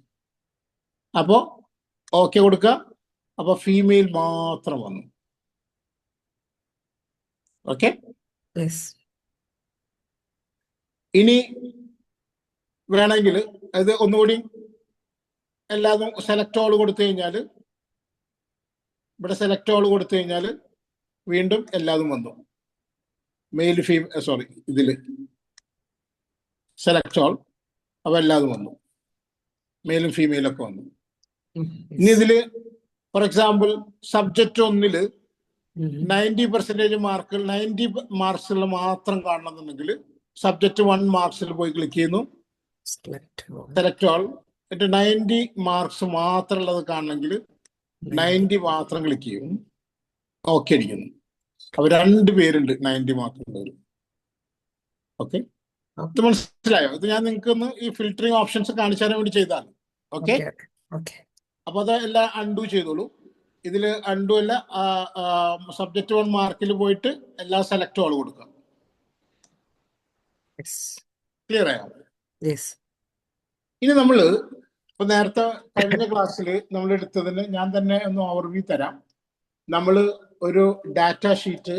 അപ്പോ ഓക്കെ കൊടുക്കുക. അപ്പൊ ഫീമെയിൽ മാത്രം വന്നു. ഓക്കെ. Yes. ഇനി വേണമെങ്കിൽ അത് ഒന്നുകൂടി എല്ലാതും സെലക്ട് ഓൾ കൊടുത്തു കഴിഞ്ഞാൽ, ഇവിടെ സെലക്ട് ഓൾ കൊടുത്തു കഴിഞ്ഞാൽ വീണ്ടും എല്ലാതും വന്നു. മെയിൽ സോറി ഇതിൽ സെലക്ട് ഓൾ, അപ്പൊ എല്ലാതും വന്നു, മെയിലും ഫീമെയിലും ഒക്കെ വന്നു. ഇനി Yes. ഇതില് for example subject 1 Mhm. 90% mark 90 മാർക്സിൽ മാത്രം കാണണമെന്നുണ്ടെങ്കിൽ സബ്ജക്റ്റ് 1 മാർക്സിൽ പോയി ക്ലിക്ക് ചെയ്യുന്നു, Select all. Select all. എന്നിട്ട് 90 മാർക്സ് മാത്രം ഉള്ളത് കാണണമെങ്കിൽ 90 മാത്രം ക്ലിക്ക് ചെയ്യും, ഓക്കെ അടിക്കുന്നു. അപ്പൊ 2 പേരുണ്ട് 90 മാർക്ക് ഉള്ളവർ. ഓക്കെ, ഇത് മനസ്സിലായോ? ഇത് ഞാൻ നിങ്ങൾക്ക് ഒന്ന് ഈ ഫിൽറ്ററിങ് ഓപ്ഷൻസ് കാണിച്ചു തരാൻ വേണ്ടി ചെയ്താണ്. ഓക്കെ. Okay. Okay. അപ്പൊ അത് എല്ലാം അൺഡു ചെയ്തോളൂ. ഇതില് അൺഡു അല്ല, സബ്ജക്റ്റ് 1 മാർക്കിൽ പോയിട്ട് എല്ലാ സെലക്ട് ഓൾ കൊടുക്കുക. Yes. ക്ലിയർ ആയോ? Yes. ഇനി നമ്മള് ഇപ്പൊ നേരത്തെ കഴിഞ്ഞ ക്ലാസ്സിൽ നമ്മൾ എടുത്തതിന് ഞാൻ തന്നെ ഒന്ന് ഓവർവ്യൂ തരാം. നമ്മൾ ഒരു ഡാറ്റ ഷീറ്റ്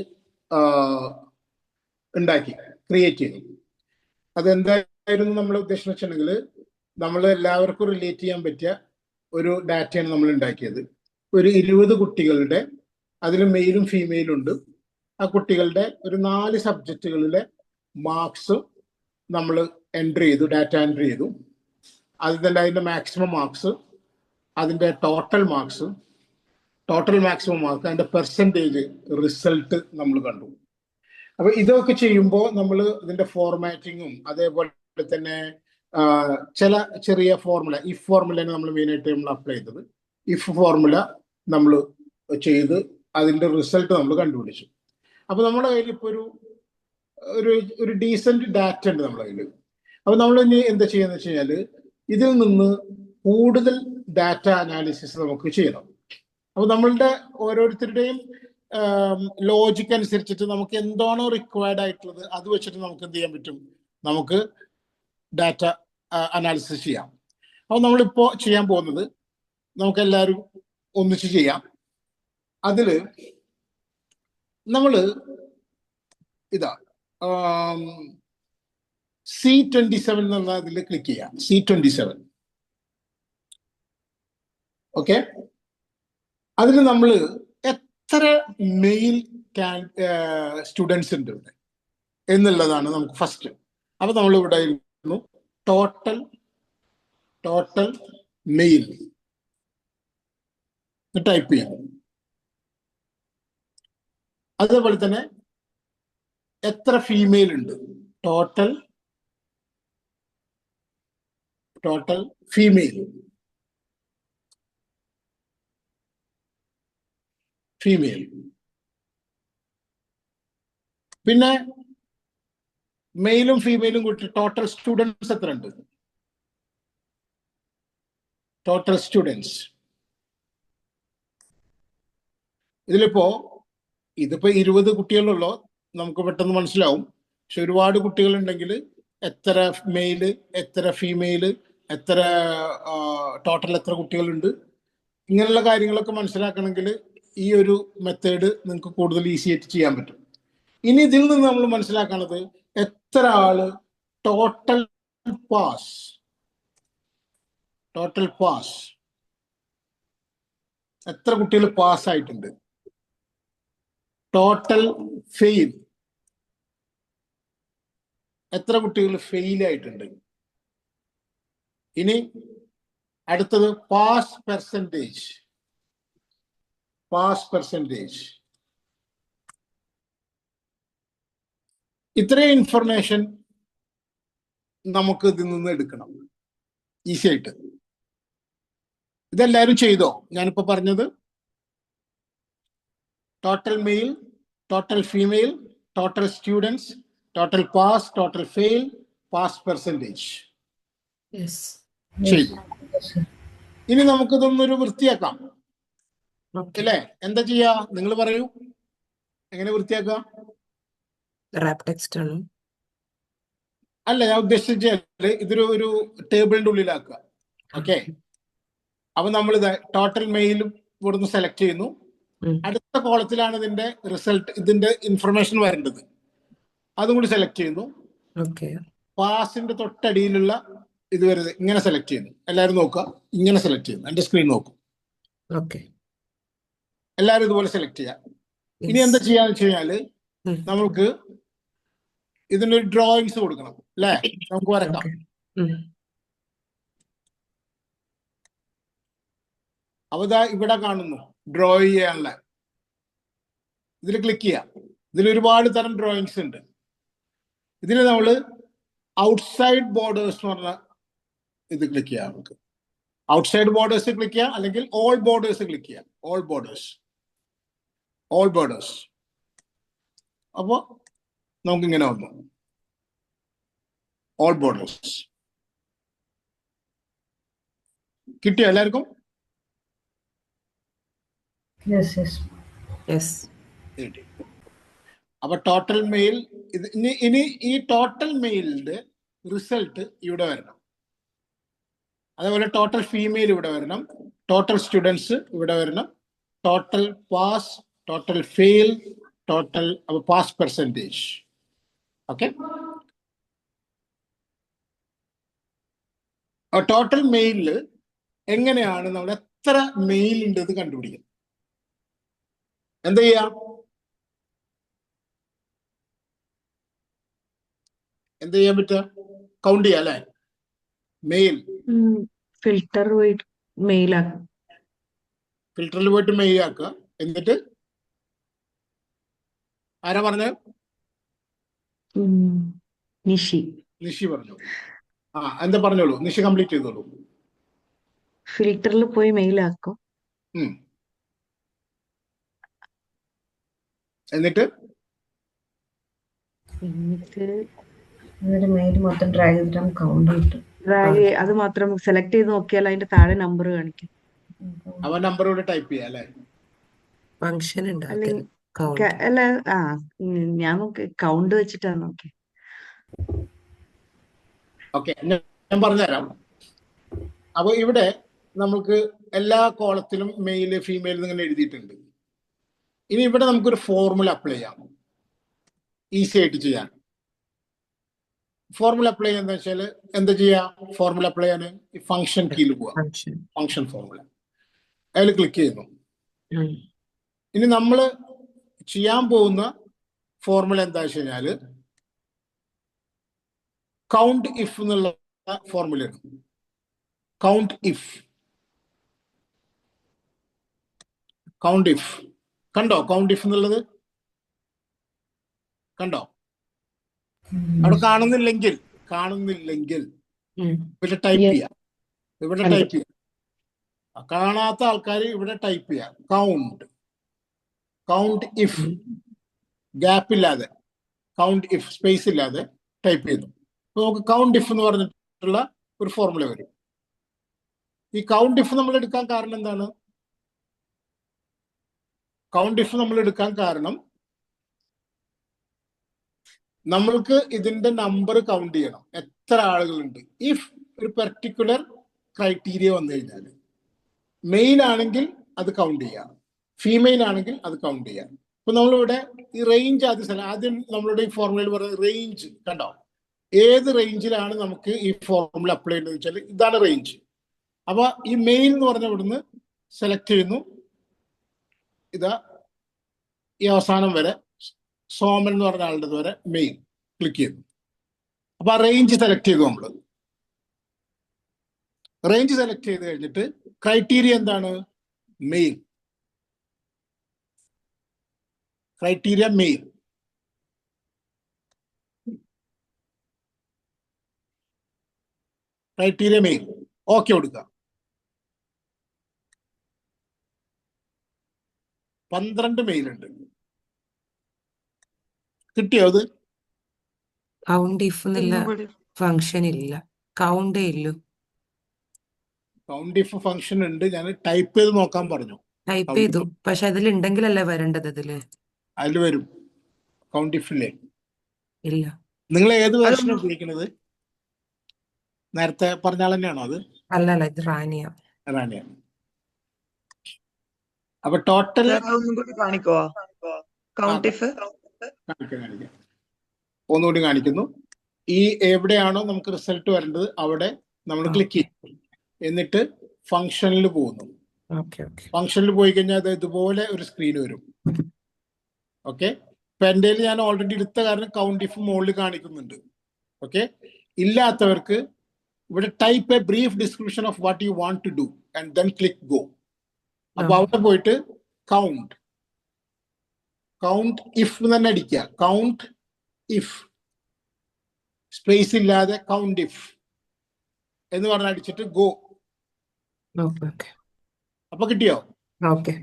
ഉണ്ടാക്കി, ക്രിയേറ്റ് ചെയ്തു. അതെന്തായിരുന്നു നമ്മളെ ഉദ്ദേശം വെച്ചിട്ടുണ്ടെങ്കിൽ, നമ്മൾ എല്ലാവർക്കും റിലേറ്റ് ചെയ്യാൻ പറ്റിയ ഒരു ഡാറ്റയാണ് നമ്മൾ ഉണ്ടാക്കിയത്. ഒരു 20 കുട്ടികളുടെ, അതിൽ മെയിലും ഫീമെയിലും ഉണ്ട്. ആ കുട്ടികളുടെ ഒരു 4 സബ്ജക്റ്റുകളിലെ മാർക്സ് നമ്മൾ എൻട്രി ചെയ്തു, ഡാറ്റ എൻട്രി ചെയ്തു. അതിൻ്റെ മാക്സിമം മാർക്സ്, അതിൻ്റെ total marks, total maximum mark, അതിൻ്റെ പെർസെൻറ്റേജ്, റിസൾട്ട് നമ്മൾ കണ്ടു. അപ്പൊ ഇതൊക്കെ ചെയ്യുമ്പോൾ നമ്മൾ ഇതിന്റെ ഫോർമാറ്റിങ്ങും അതേപോലെ തന്നെ ചില ചെറിയ ഫോർമുല, ഇഫ് ഫോർമുലയാണ് നമ്മൾ മെയിനായിട്ട് നമ്മൾ അപ്ലൈ ചെയ്തത്. ഇഫ് ഫോർമുല നമ്മൾ ചെയ്ത് അതിന്റെ റിസൾട്ട് നമ്മൾ കണ്ടുപിടിച്ചു. അപ്പൊ നമ്മുടെ കയ്യിൽ ഇപ്പൊ ഒരു ഡീസന്റ് ഡാറ്റ ഉണ്ട് നമ്മുടെ കയ്യിൽ. അപ്പൊ നമ്മൾ ഇനി എന്താ ചെയ്യാന്ന് വെച്ച് കഴിഞ്ഞാൽ, ഇതിൽ നിന്ന് കൂടുതൽ ഡാറ്റ അനാലിസിസ് നമുക്ക് ചെയ്യണം. അപ്പൊ നമ്മളുടെ ഓരോരുത്തരുടെയും ലോജിക്ക് അനുസരിച്ചിട്ട് നമുക്ക് എന്താണോ റിക്വയർഡ് ആയിട്ടുള്ളത് അത് വെച്ചിട്ട് നമുക്ക് എന്ത് ചെയ്യാൻ പറ്റും, നമുക്ക് ഡാറ്റ അനാലിസിസ് ചെയ്യാം. അപ്പൊ നമ്മളിപ്പോ ചെയ്യാൻ പോകുന്നത്, നമുക്ക് എല്ലാവരും ഒന്നിച്ച് ചെയ്യാം. അതില് നമ്മള് ഇതാ C27 എന്നുള്ള അതിൽ ക്ലിക്ക് ചെയ്യാം. C27. ഓക്കെ. അതിൽ നമ്മൾ എത്ര മെയിൽ സ്റ്റുഡൻസ് ഉണ്ട് ഇവിടെ എന്നുള്ളതാണ് നമുക്ക് ഫസ്റ്റ്. അപ്പൊ നമ്മൾ ഇവിടെ ടോട്ടൽ മെയിൽ ടൈപ്പ് ചെയ്യാം. അതേപോലെ തന്നെ എത്ര ഫീമെയിൽ ഉണ്ട്, ടോട്ടൽ ഫീമെയിൽ. പിന്നെ മെയിലും ഫീമെയിലും കൂട്ടി ടോട്ടൽ സ്റ്റുഡൻസ് എത്ര ഉണ്ട്, ടോട്ടൽ സ്റ്റുഡൻസ്. ഇതിപ്പോ 20 കുട്ടികളുള്ളോ നമുക്ക് പെട്ടെന്ന് മനസ്സിലാവും. പക്ഷെ ഒരുപാട് കുട്ടികൾ ഉണ്ടെങ്കിൽ എത്ര മെയില്, എത്ര ഫീമെയില്, എത്ര ടോട്ടൽ എത്ര കുട്ടികളുണ്ട്, ഇങ്ങനെയുള്ള കാര്യങ്ങളൊക്കെ മനസ്സിലാക്കണമെങ്കിൽ ഈ ഒരു മെത്തേഡ് നിങ്ങൾക്ക് കൂടുതൽ ഈസി ആയിട്ട് ചെയ്യാൻ പറ്റും. ഇനി ഇതിൽ നിന്ന് നമ്മൾ മനസ്സിലാക്കുന്നത് എത്ര ആള് ടോട്ടൽ പാസ്, എത്ര കുട്ടികൾ പാസ് ആയിട്ടുണ്ട്, ടോട്ടൽ ഫെയിൽ, എത്ര കുട്ടികൾ ഫെയിൽ ആയിട്ടുണ്ട്. ഇനി അടുത്തത് പാസ് പെർസെൻറ്റേജ്. ഇത്രയും ഇൻഫർമേഷൻ നമുക്ക് ഇതിൽ നിന്ന് എടുക്കണം ഈസി ആയിട്ട്. ഇതെല്ലാവരും ചെയ്തോ ഞാനിപ്പോ പറഞ്ഞത്? Total male, total female, total students, total pass, total fail, pass percentage Yes. ചെയ്തു. ഇനി നമുക്കിതൊന്നൊരു വൃത്തിയാക്കാം Okay. അല്ലേ? എന്താ ചെയ്യാ? നിങ്ങൾ പറയൂ, എങ്ങനെ വൃത്തിയാക്കാം? Wrap text ആണ്. അല്ല, ഞാൻ ഉദ്ദേശിച്ചാല് ഒരു ടേബിളിന്റെ ഉള്ളിലാക്കുക. ഓക്കെ, അപ്പൊ നമ്മൾ ടോട്ടൽ മെയിൽ ഇവിടുന്ന് സെലക്ട് ചെയ്യുന്നു. അടുത്ത കോളത്തിലാണ് ഇതിന്റെ റിസൾട്ട്, ഇതിന്റെ ഇൻഫർമേഷൻ വരേണ്ടത്. അതും കൂടി സെലക്ട് ചെയ്യുന്നു. Okay. പാസിന്റെ തൊട്ടടിയിലുള്ള ഇത് വരുന്നത് ഇങ്ങനെ സെലക്ട് ചെയ്യുന്നു. എല്ലാവരും നോക്കുക, ഇങ്ങനെ സെലക്ട് ചെയ്യുന്നു. എന്റെ സ്ക്രീൻ നോക്കും. Okay. എല്ലാവരും ഇതുപോലെ സെലക്ട് ചെയ്യാം. ഇനി എന്താ ചെയ്യാന്ന് വെച്ച് കഴിഞ്ഞാല് നമുക്ക് ഇതിനൊരു ഡ്രോയിങ്സ് കൊടുക്കണം അല്ലേ? നമുക്ക് വരക്കാം. അപ്പൊ ഇതാ ഇവിടെ കാണുന്നു ഡ്രോ ചെയ്യാനുള്ള. ഇതിൽ ക്ലിക്ക് ചെയ്യാം. ഇതിൽ ഒരുപാട് തരം ഡ്രോയിങ്സ് ഉണ്ട്. ഇതിൽ നമ്മള് ഔട്ട്സൈഡ് ബോർഡേഴ്സ് എന്ന് പറഞ്ഞ ഇത് ക്ലിക്ക് ചെയ്യാം. നമുക്ക് ഔട്ട്സൈഡ് ബോർഡേഴ്സ് ക്ലിക്ക് ചെയ്യാം, അല്ലെങ്കിൽ ഓൾ ബോർഡേഴ്സ് ക്ലിക്ക് ചെയ്യാം. All borders. അപ്പോ നമുക്ക് ഇങ്ങനെ വന്നു ഓൾ ബോർഡേഴ്സ്. കിട്ടിയോ എല്ലാവർക്കും? Yes. അപ്പൊ ടോട്ടൽ മെയിൽ ഇത് ഇനി ഈ ടോട്ടൽ മെയിലിന്റെ റിസൾട്ട് ഇവിടെ വരണം. അതേപോലെ ടോട്ടൽ ഫീമെയിൽ ഇവിടെ വരണം, ടോട്ടൽ സ്റ്റുഡൻസ് ഇവിടെ വരണം, total pass, total fail, total pass percentage. Okay, total മെയിലില് എങ്ങനെയാണ് നമ്മൾ എത്ര മെയിൽ ഉണ്ട് എന്ന് കണ്ടുപിടിക്കുന്നത്? എന്താ ചെയ്യാം? എന്ത് ചെയ്യാൻ പറ്റുക? കൗണ്ട് ചെയ്യാം അല്ലെ? മെയിൽ ഫിൽട്ടർ പോയിട്ട് മെയിലാക്കും. ഫിൽറ്ററിൽ പോയിട്ട് മെയിൽ ആക്കുക. എന്നിട്ട് ആരാ പറഞ്ഞ? നിഷി പറഞ്ഞു. എന്താ പറഞ്ഞോളൂ, നിഷി കംപ്ലീറ്റ് ചെയ്തോളൂ. ഫിൽട്ടറിൽ പോയി മെയിലാക്കും. എന്നിട്ട് മെയിൽ മൊത്തം ഡ്രാഗ് ചെയ്തിട്ട് കൗണ്ട് കിട്ടും. അത് മാത്രം സെലക്ട് ചെയ്ത് നോക്കിയാൽ അതിന്റെ താഴെ നമ്പർ കാണിക്കും. അവ നമ്പർ ഇവിടെ ടൈപ്പ് ചെയ്യാം അല്ലെ? ഫംഗ്ഷൻ ഉണ്ട് അല്ല, ഞാൻ നോക്കി കൗണ്ട് വെച്ചിട്ടാണ് നോക്കി. ഓക്കെ, ഞാൻ പറഞ്ഞുതരാം. അപ്പൊ ഇവിടെ നമുക്ക് എല്ലാ കോളത്തിലും മെയിൽ ഫീമെയിൽ ഇങ്ങനെ എഴുതിയിട്ടുണ്ട്. ഇനി ഇവിടെ നമുക്കൊരു ഫോർമുല അപ്ലൈ ചെയ്യാം, ഈസി ആയിട്ട് ചെയ്യാൻ. ഫോർമുല അപ്ലൈ ചെയ്യാന്ന് വെച്ചാൽ എന്താ ചെയ്യാ? ഫോർമുല അപ്ലൈ ചെയ്യാൻ ഈ ഫംഗ്ഷൻ കീയിൽ പോവാ. ഫംഗ്ഷൻ ഫോർമുല അതിൽ ക്ലിക്ക് ചെയ്യുന്നു. ഇനി നമ്മൾ ചെയ്യാൻ പോകുന്ന ഫോർമുല എന്താ വെച്ച് കഴിഞ്ഞാല് കൗണ്ട് ഇഫ് എന്നുള്ള ഫോർമുലയാണ്. കൗണ്ട് ഇഫ് കണ്ടോ? കൗണ്ട് ഇഫ് എന്നുള്ളത് കണ്ടോ? അവിടെ കാണുന്നില്ലെങ്കിൽ ഇവിടെ ടൈപ്പ് ചെയ്യാം. കാണാത്ത ആൾക്കാർ ഇവിടെ ടൈപ്പ് ചെയ്യാം. കൗണ്ട് ഇഫ് ഗ്യാപ്പ് ഇല്ലാതെ, കൗണ്ട് ഇഫ് സ്പേസ് ഇല്ലാതെ ടൈപ്പ് ചെയ്യുന്നു. അപ്പൊ നമുക്ക് കൗണ്ട് ഇഫ് എന്ന് പറഞ്ഞിട്ടുള്ള ഒരു ഫോർമുല വരും. ഈ കൗണ്ട് ഇഫ് നമ്മൾ എടുക്കാൻ കാരണം എന്താണ്? കൗണ്ട് ഇഫ് നമ്മൾ എടുക്കാൻ കാരണം നമ്മൾക്ക് ഇതിന്റെ നമ്പർ കൗണ്ട് ചെയ്യണം, എത്ര ആളുകളുണ്ട്. ഇഫ് ഒരു പെർട്ടിക്കുലർ ക്രൈറ്റീരിയ വന്നു കഴിഞ്ഞാൽ മെയിൽ ആണെങ്കിൽ അത് കൗണ്ട് ചെയ്യാം, ഫീമെയിൽ ആണെങ്കിൽ അത് കൗണ്ട് ചെയ്യാം. അപ്പൊ നമ്മളിവിടെ ഈ റേഞ്ച് ആദ്യം നമ്മളുടെ ഈ ഫോർമുലയിൽ പറയുന്നത് റേഞ്ച് കണ്ടോ? ഏത് റേഞ്ചിലാണ് നമുക്ക് ഈ ഫോർമുല അപ്ലൈ ചെയ്യുന്നത് വെച്ചാൽ ഇതാണ് റേഞ്ച്. അപ്പൊ ഈ മെയിൽ എന്ന് പറഞ്ഞ ഇവിടുന്ന് സെലക്ട് ചെയ്യുന്നു. ഇതാ ഈ അവസാനം വരെ സോമൻ എന്ന് പറഞ്ഞ ആളുടെ വരെ മെയിൽ ക്ലിക്ക് ചെയ്യുന്നു. അപ്പൊ ആ റേഞ്ച് സെലക്ട് ചെയ്തു. നമ്മൾ റേഞ്ച് സെലക്ട് ചെയ്ത് കഴിഞ്ഞിട്ട് ക്രൈറ്റീരിയ എന്താണ്? മെയിൽ. Criteria mail. ഓക്കെ കൊടുക്കുക. 12 മെയിൽ ഉണ്ട്. കിട്ടിയോ? അത് കൗണ്ട് ഇഫ് എന്നുള്ള ഒന്നുകൂടി ഫംഗ്ഷൻ ഇല്ല, കൗണ്ടേ ഇല്ലു. കൗണ്ട് ഇഫ് ഫംഗ്ഷൻ ഉണ്ട്, ഞാൻ ടൈപ്പ് ചെയ്ത് നോക്കാൻ പറഞ്ഞു. ടൈപ്പ് കൗണ്ട് ചെയ്തു, പക്ഷെ അതിൽ ഉണ്ടെങ്കിലല്ലേ വരേണ്ടത് ഇതില്. അതിൽ വരും കൗണ്ട് ഇഫില്ലേ. ഇല്ല. നിങ്ങൾ ഏത് വേർഷൻ അതൊന്ന് ഉപയോഗിക്കുന്നത്? നേരത്തെ പറഞ്ഞ ആൾ തന്നെയാണോ അത്? അല്ലല്ല, ഇത് റാനിയ. റാണിയാണ്. അപ്പൊ ടോട്ടൽ സാർ അതൊന്നും കൂടി കാണിക്കോ കൗണ്ട് ഇഫ്? കാണിക്കാം. ഒന്നുകൂടി കാണിക്കുന്നു. ഈ എവിടെയാണോ നമുക്ക് റിസൾട്ട് വരേണ്ടത് അവിടെ നമ്മൾ ക്ലിക്ക് ചെയ്യും. എന്നിട്ട് ഫംഗ്ഷനിൽ പോകുന്നു. Okay okay. ഫംഗ്ഷനിൽ പോയി കഴിഞ്ഞാൽ അത് ഇതുപോലെ ഒരു സ്ക്രീൻ വരും. ഓക്കെ. ഇപ്പൊ എൻ്റെ ഞാൻ ഓൾറെഡി എടുത്ത കാരണം കൗണ്ട് ഇഫ് മുകളിൽ കാണിക്കുന്നുണ്ട്. ഓക്കെ. ഇല്ലാത്തവർക്ക് ഇവിടെ type a brief description of what you want to do and then click go. അപ്പൊ അവിടെ പോയിട്ട് കൗണ്ട് ഇഫ് തന്നെ അടിക്കുക. കൗണ്ട് ഇഫ് സ്പേസ് ഇല്ലാതെ കൗണ്ട് ഇഫ് എന്ന് പറഞ്ഞ് അടിച്ചിട്ട് ഗോ. ഓക്കെ. അപ്പൊ കിട്ടിയോ? ഓക്കെ.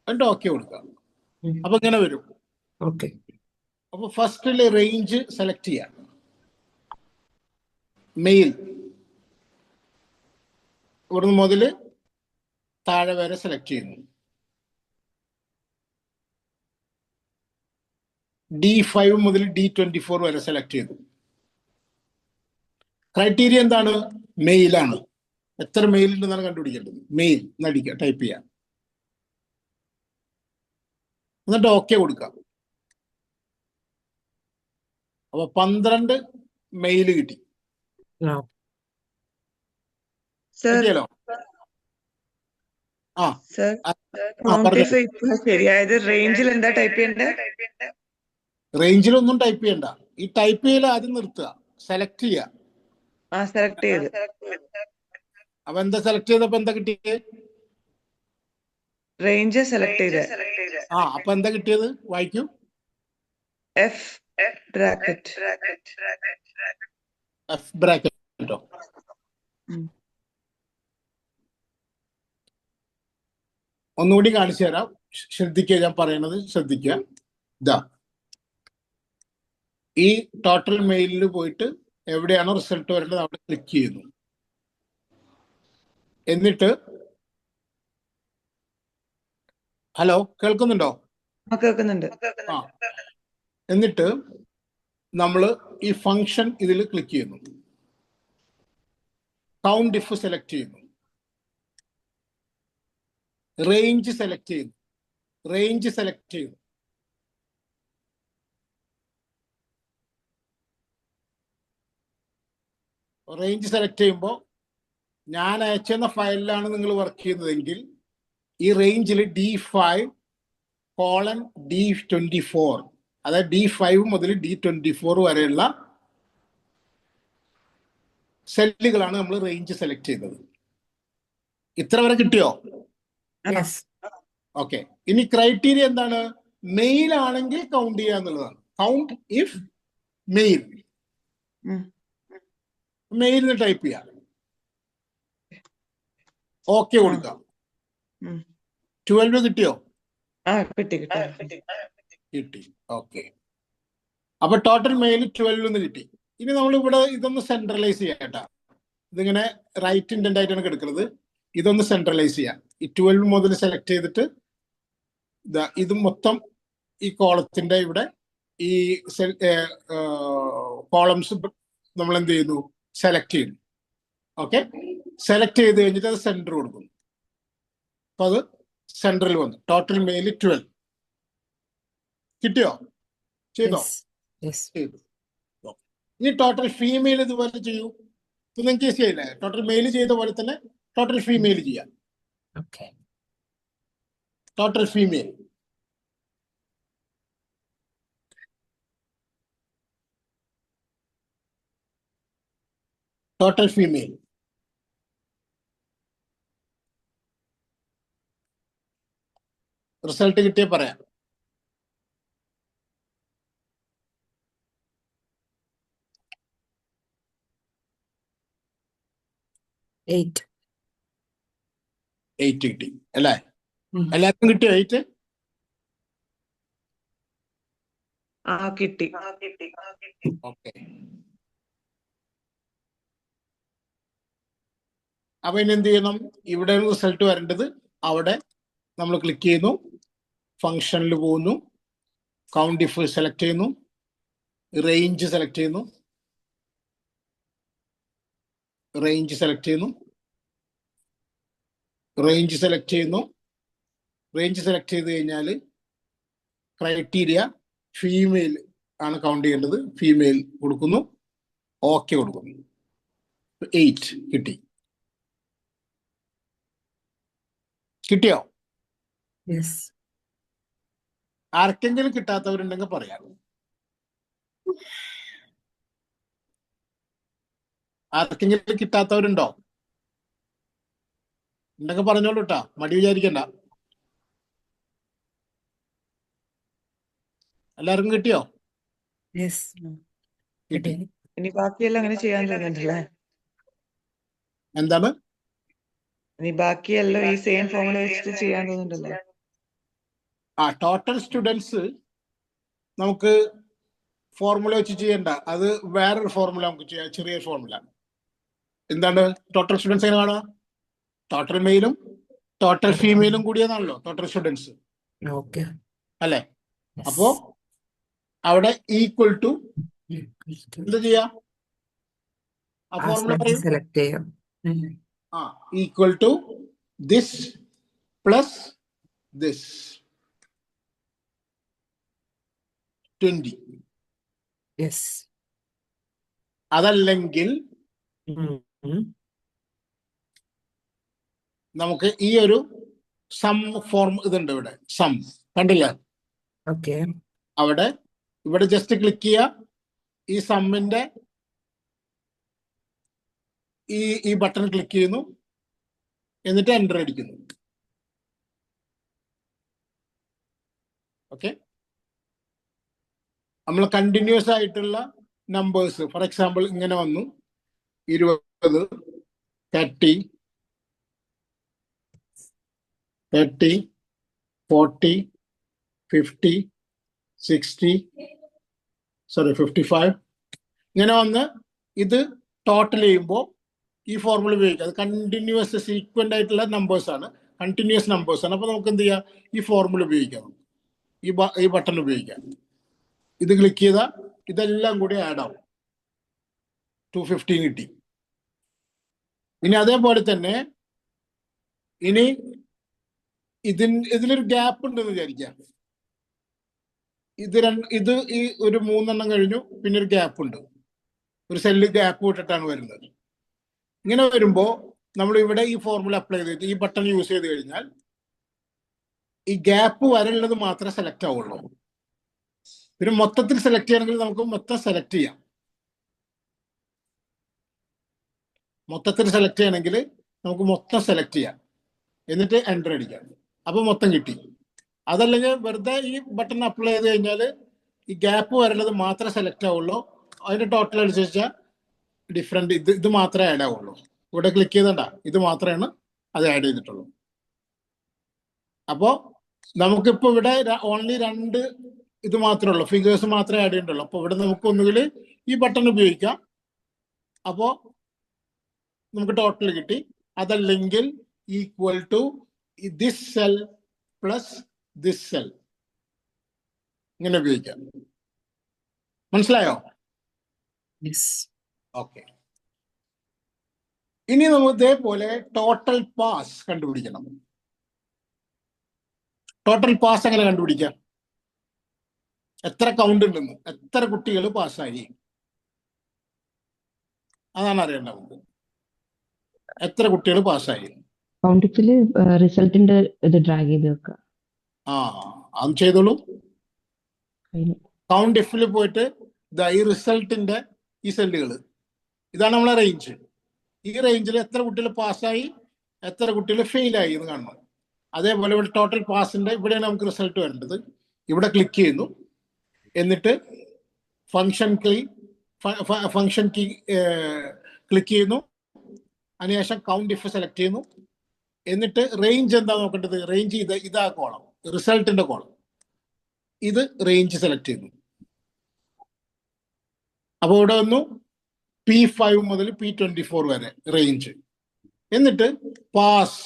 എന്നിട്ട് ഓക്കെ കൊടുക്കാം. അപ്പൊ ഇങ്ങനെ വരും. ഓക്കെ. അപ്പൊ ഫസ്റ്റില് റേഞ്ച് സെലക്ട് ചെയ്യാം. മെയിൽ ഇവിടുന്ന് മുതല് താഴെ വരെ സെലക്ട് ചെയ്യുന്നു. D5 മുതൽ D24 വരെ സെലക്ട് ചെയ്തു. ക്രൈറ്റീരിയ എന്താണ്? മെയിലാണ്. എത്ര മെയിൽ ഉണ്ടെന്നാണ് കണ്ടുപിടിക്കേണ്ടത്. മെയിൽ എന്നടിക്കുക, ടൈപ്പ് ചെയ്യാം. എന്നിട്ട് ഓക്കെ കൊടുക്കാം. അപ്പൊ 12 മെയിൽ കിട്ടി. സർ കിട്ടിയല്ലോ? ആ സർ ആ, കൗണ്ട് പറഞ്ഞു. ഇഫ് ഇപ്പൊ ശരിയായത്. റേഞ്ചിൽ എന്താ ടൈപ്പ് ചെയ്യണ്ടേ? റേഞ്ചിലൊന്നും ടൈപ്പ് ചെയ്യണ്ട. ഈ ടൈപ്പ് ചെയ്യൽ ആദ്യം നിർത്തുക, സെലക്ട് ചെയ്യുക. സെലക്ട് ചെയ്ത്. അപ്പൊ എന്താ സെലക്ട് ചെയ്തപ്പോ എന്താ കിട്ടിയത്? റേഞ്ച് സെലക്ട് ചെയ്ത്. അപ്പൊ എന്താ കിട്ടിയത്? വായിക്കൂ. F bracket. എഫ് ബ്രാക്കറ്റോ? ഒന്നുകൂടി കാണിച്ചു തരാം. ശ്രദ്ധിക്കുക, ഞാൻ പറയണത് ശ്രദ്ധിക്കുക. ഇതാ ഈ ടോട്ടൽ മെയിലിൽ പോയിട്ട് എവിടെയാണോ റിസൾട്ട് വരേണ്ടത് അവിടെ ക്ലിക്ക് ചെയ്യുന്നു. എന്നിട്ട് ഹലോ, കേൾക്കുന്നുണ്ടോ? കേൾക്കുന്നുണ്ട്. എന്നിട്ട് നമ്മൾ ഈ ഫംഗ്ഷൻ ഇതിൽ ക്ലിക്ക് ചെയ്യുന്നു. കൗണ്ട് ഇഫ് സെലക്ട് ചെയ്യുന്നു. റേഞ്ച് സെലക്ട് ചെയ്യുന്നു. റേഞ്ച് സെലക്ട് ചെയ്യുന്നു. റേഞ്ച് സെലക്ട് ചെയ്യുമ്പോൾ ഞാൻ അയച്ചെന്ന ഫയലിലാണ് നിങ്ങൾ വർക്ക് ചെയ്യുന്നതെങ്കിൽ ഈ റേഞ്ചിൽ D5:D24, അതായത് D5 മുതൽ D24 വരെയുള്ള സെല്ലുകളാണ് നമ്മൾ റേഞ്ച് സെലക്ട് ചെയ്തത്. ഇത്ര വരെ കിട്ടിയോ? ഓക്കെ. ഇനി ക്രൈറ്റീരിയ എന്താണ്? മെയിൽ ആണെങ്കിൽ കൗണ്ട് ചെയ്യുക എന്നുള്ളതാണ്. Count if male. മെയിലിന് ടൈപ്പ് ചെയ്യാം. ഓക്കെ കൊടുക്കാം. 12 കിട്ടിയോ? കിട്ടി. ഓക്കെ. അപ്പൊ ടോട്ടൽ മെയിൽ 12 കിട്ടി. ഇനി നമ്മൾ ഇവിടെ ഇതൊന്ന് സെൻട്രലൈസ് ചെയ്യാം കേട്ടാ. ഇതിങ്ങനെ റൈറ്റ് ഇൻഡന്റ് ആയിട്ടാണ് കിടക്കുന്നത്. ഇതൊന്ന് സെൻട്രലൈസ് ചെയ്യാം. ഈ 12 മുതൽ സെലക്ട് ചെയ്തിട്ട് ഇത് മൊത്തം ഈ കോളത്തിന്റെ ഇവിടെ ഈ കോളംസ് നമ്മൾ എന്ത് ചെയ്യുന്നു? സെലക്ട് ചെയ്യുന്നു. ഓക്കെ. സെലക്ട് ചെയ്ത് കഴിഞ്ഞിട്ട് അത് സെന്റർ കൊടുക്കുന്നു. അപ്പൊ അത് സെൻട്രൽ വന്നു. ടോട്ടൽ മെയിൽ 12 കിട്ടിയോ? ചെയ്തോ? ചെയ്തു. ഇനി ടോട്ടൽ ഫീമെയിൽ ഇതുപോലെ ചെയ്യൂ. ഇപ്പൊ നിങ്ങൾക്ക് ഈസി ആയില്ലേ? ടോട്ടൽ മെയിൽ ചെയ്ത പോലെ തന്നെ ടോട്ടൽ ഫീമെയിൽ ചെയ്യാം. Total female. Total female. Result കിട്ടിയ പറയാം. എയ്റ്റ് കിട്ടി അല്ലേ? എല്ലാവർക്കും കിട്ടിയോ 8? കിട്ടി. ഓക്കെ. അപ്പൊ ഇനി എന്ത് ചെയ്യണം? ഇവിടെ റിസൾട്ട് വരേണ്ടത് അവിടെ നമ്മൾ ക്ലിക്ക് ചെയ്യുന്നു, ഫംഗ്ഷനിൽ പോകുന്നു, കൗണ്ട് ഇഫ് സെലക്ട് ചെയ്യുന്നു, റേഞ്ച് സെലക്ട് ചെയ്യുന്നു, റേഞ്ച് സെലക്ട് ചെയ്യുന്നു, റേഞ്ച് സെലക്ട് ചെയ്യുന്നു. റേഞ്ച് സെലക്ട് ചെയ്ത് കഴിഞ്ഞാൽ ക്രൈറ്റീരിയ ഫീമെയിൽ ആണ് കൗണ്ട് ചെയ്യേണ്ടത്. ഫീമെയിൽ കൊടുക്കുന്നു, ഓക്കെ കൊടുക്കുന്നു. 8 കിട്ടി. കിട്ടിയോ? യെസ്. ആർക്കെങ്കിലും കിട്ടാത്തവരുണ്ടെങ്കിൽ പറയാം. ആർക്കെങ്കിലും കിട്ടാത്തവരുണ്ടോ? ഉണ്ടെങ്കിൽ പറഞ്ഞോളൂ കേട്ടാ, മടി വിചാരിക്കണ്ട. എല്ലാവർക്കും കിട്ടിയോ? യെസ്. കിട്ടി. ഇനി ബാക്കിയെല്ലാം അങ്ങനെ ചെയ്യാൻ തോന്നുന്നുണ്ടല്ലേ? എന്താണ്? ഇനി ബാക്കിയെല്ലാം ഈ സെയിം ഫോമുല വെച്ചിട്ട് ചെയ്യാൻ തോന്നുന്നുണ്ടല്ലോ. ടോട്ടൽ സ്റ്റുഡൻസ് നമുക്ക് ഫോർമുല വെച്ച് ചെയ്യണ്ട, അത് വേറൊരു ഫോർമുല നമുക്ക് ചെയ്യാം. ചെറിയ ഫോർമുല. എന്താണ് ടോട്ടൽ സ്റ്റുഡൻസ്? എങ്ങനെ കാണുക? ടോട്ടൽ മെയിലും ടോട്ടൽ ഫീമെയിലും കൂടിയതാണല്ലോ ടോട്ടൽ സ്റ്റുഡൻസ്, ഓക്കെ. അല്ലെ? അപ്പോ അവിടെ ഈക്വൽ ടു എന്ത് ചെയ്യാം? ആ ഫോർമുല സെലക്ട് ചെയ്യാം. Equal to this plus this 20. Yes. അതല്ലെങ്കിൽ നമുക്ക് ഈ ഒരു സം ഫോർം ഇതുണ്ട് ഇവിടെ, സം കണ്ടില്ല? ഓക്കെ. ഇവിടെ ജസ്റ്റ് ക്ലിക്ക് ചെയ്യുക, ഈ സമ്മിന്റെ ഈ ബട്ടൺ ക്ലിക്ക് ചെയ്യുന്നു, എന്നിട്ട് എൻ്റർ അടിക്കുന്നു. ഓക്കെ. നമ്മൾ കണ്ടിന്യൂസ് ആയിട്ടുള്ള നമ്പേഴ്സ്, ഫോർ എക്സാമ്പിൾ ഇങ്ങനെ വന്നു 20, 30, 40, 50, 60, 55 ഇങ്ങനെ വന്ന് ഇത് ടോട്ടൽ ചെയ്യുമ്പോൾ ഈ ഫോർമുല ഉപയോഗിക്കുക. അത് കണ്ടിന്യൂസ് സീക്വന്റ് ആയിട്ടുള്ള നമ്പേഴ്സ് ആണ്, കണ്ടിന്യൂസ് നമ്പേഴ്സ് ആണ്. അപ്പൊ നമുക്ക് എന്ത് ചെയ്യാം? ഈ ഫോർമുല ഉപയോഗിക്കാം, ഈ ബട്ടൺ ഉപയോഗിക്കാം. ഇത് ക്ലിക്ക് ചെയ്താൽ ഇതെല്ലാം കൂടി ആഡ് ആവും. 215 കിട്ടി. ഇനി അതേപോലെ തന്നെ ഇനി ഇതിലൊരു ഗ്യാപ്പ് ഉണ്ടെന്ന് വിചാരിക്കാം. ഇത് ഈ ഒരു 3 എണ്ണം കഴിഞ്ഞു, പിന്നെ ഒരു ഗ്യാപ്പ് ഉണ്ട്, ഒരു സെല്ല് ഗ്യാപ്പ് വിട്ടിട്ടാണ് വരുന്നത്. ഇങ്ങനെ വരുമ്പോൾ നമ്മൾ ഇവിടെ ഈ ഫോർമുല അപ്ലൈ ചെയ്തിട്ട് ഈ ബട്ടൺ യൂസ് ചെയ്ത് കഴിഞ്ഞാൽ ഈ ഗ്യാപ്പ് വരെയുള്ളത് മാത്രമേ സെലക്ട് ആവുള്ളൂ. പിന്നെ മൊത്തത്തിൽ സെലക്ട് ചെയ്യണമെങ്കിൽ നമുക്ക് മൊത്തം സെലക്ട് ചെയ്യാം. മൊത്തത്തിൽ സെലക്ട് ചെയ്യണമെങ്കിൽ നമുക്ക് മൊത്തം സെലക്ട് ചെയ്യാം, എന്നിട്ട് എൻ്റർ അടിക്കാം. അപ്പൊ മൊത്തം കിട്ടി. അതല്ലെങ്കിൽ വെറുതെ ഈ ബട്ടൺ അപ്ലൈ ചെയ്ത് കഴിഞ്ഞാൽ ഈ ഗ്യാപ്പ് വരേണ്ടത് മാത്രമേ സെലക്ട് ആവുള്ളൂ. അതിന്റെ ടോട്ടൽ അനുസരിച്ചാൽ ഡിഫറെന്റ് ഇത് മാത്രമേ ആഡ് ആവുള്ളൂ. ഇവിടെ ക്ലിക്ക് ചെയ്തണ്ട, ഇത് മാത്രമാണ് അത് ആഡ് ചെയ്തിട്ടുള്ളൂ. അപ്പോ നമുക്കിപ്പോ ഇവിടെ ഓൺലി 2 ഇത് മാത്രമേ ഉള്ളൂ, ഫിഗേഴ്സ് മാത്രമേ ആഡ് ചെയ്തിട്ടുള്ളൂ. അപ്പൊ ഇവിടെ നമുക്ക് ഒന്നുകിൽ ഈ ബട്ടൺ ഉപയോഗിക്കാം, അപ്പോ നമുക്ക് ടോട്ടൽ കിട്ടി. അതല്ലെങ്കിൽ equal to this cell plus this cell, ഇങ്ങനെ ഉപയോഗിക്കാം. മനസ്സിലായോ? യെസ്. ഓക്കെ. ഇനി നമുക്ക് ഇതേപോലെ ടോട്ടൽ പാസ് കണ്ടുപിടിക്കണം. ടോട്ടൽ പാസ് എങ്ങനെ കണ്ടുപിടിക്കാം? എത്ര കൗണ്ട് ഉണ്ടെന്ന്, എത്ര കുട്ടികൾ പാസ്സായി, അതാണ് അറിയേണ്ടത് നമുക്ക്. എത്ര കുട്ടികൾ പാസ്സായി. കൗണ്ടിഫില് റിസൾട്ടിന്റെ ഇത് ഡ്രാഗ് ചെയ്ത് വെക്കുക. അത് ചെയ്തോളൂ. കഴിഞ്ഞു. കൗണ്ട് ഇഫിൽ പോയിട്ട് ഈ റിസൾട്ടിന്റെ ഈ സെല്ലുകൾ, ഇതാണ് നമ്മളെ റേഞ്ച്. ഈ റേഞ്ചിൽ എത്ര കുട്ടികൾ പാസ്സായി, എത്ര കുട്ടികൾ ഫെയിലായി എന്ന് കാണണം. അതേപോലെ ഇവിടെ ടോട്ടൽ പാസിന്റെ ഇവിടെയാണ് നമുക്ക് റിസൾട്ട് വരേണ്ടത്. ഇവിടെ ക്ലിക്ക് ചെയ്യുന്നു, എന്നിട്ട് ഫംഗ്ഷൻ കീ ക്ലിക്ക് ചെയ്യുന്നു, അതിനുശേഷം കൗണ്ട് ഇഫ് സെലക്ട് ചെയ്യുന്നു, എന്നിട്ട് റേഞ്ച് എന്താ നോക്കേണ്ടത്? റേഞ്ച് ഇതാ കോളം, റിസൾട്ടിന്റെ കോളം. ഇത് റേഞ്ച് സെലക്ട് ചെയ്യുന്നു. അപ്പോൾ ഇവിടെ വന്നു P5 മുതൽ P24 വരെ റേഞ്ച്. എന്നിട്ട് പാസ്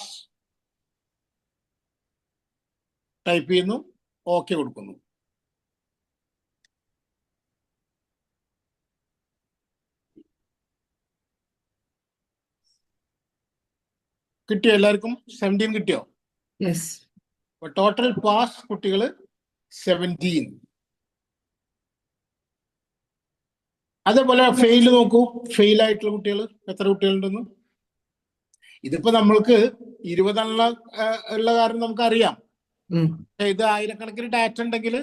ടൈപ്പ് ചെയ്യുന്നു, ഓക്കെ കൊടുക്കുന്നു. കിട്ടിയോ? എല്ലാവർക്കും 17 കിട്ടിയോ? Yes. ടോട്ടൽ പാസ് കുട്ടികൾ 17. അതേപോലെ ഫെയിൽ നോക്കൂ. ഫെയിൽ ആയിട്ടുള്ള കുട്ടികൾ എത്ര കുട്ടികളുണ്ടെന്ന്. ഇതിപ്പോ നമ്മൾക്ക് 20 ഉള്ള കാരണം നമുക്കറിയാം. ഇത് ആയിരക്കണക്കിന് ഡാറ്റ ഉണ്ടെങ്കിൽ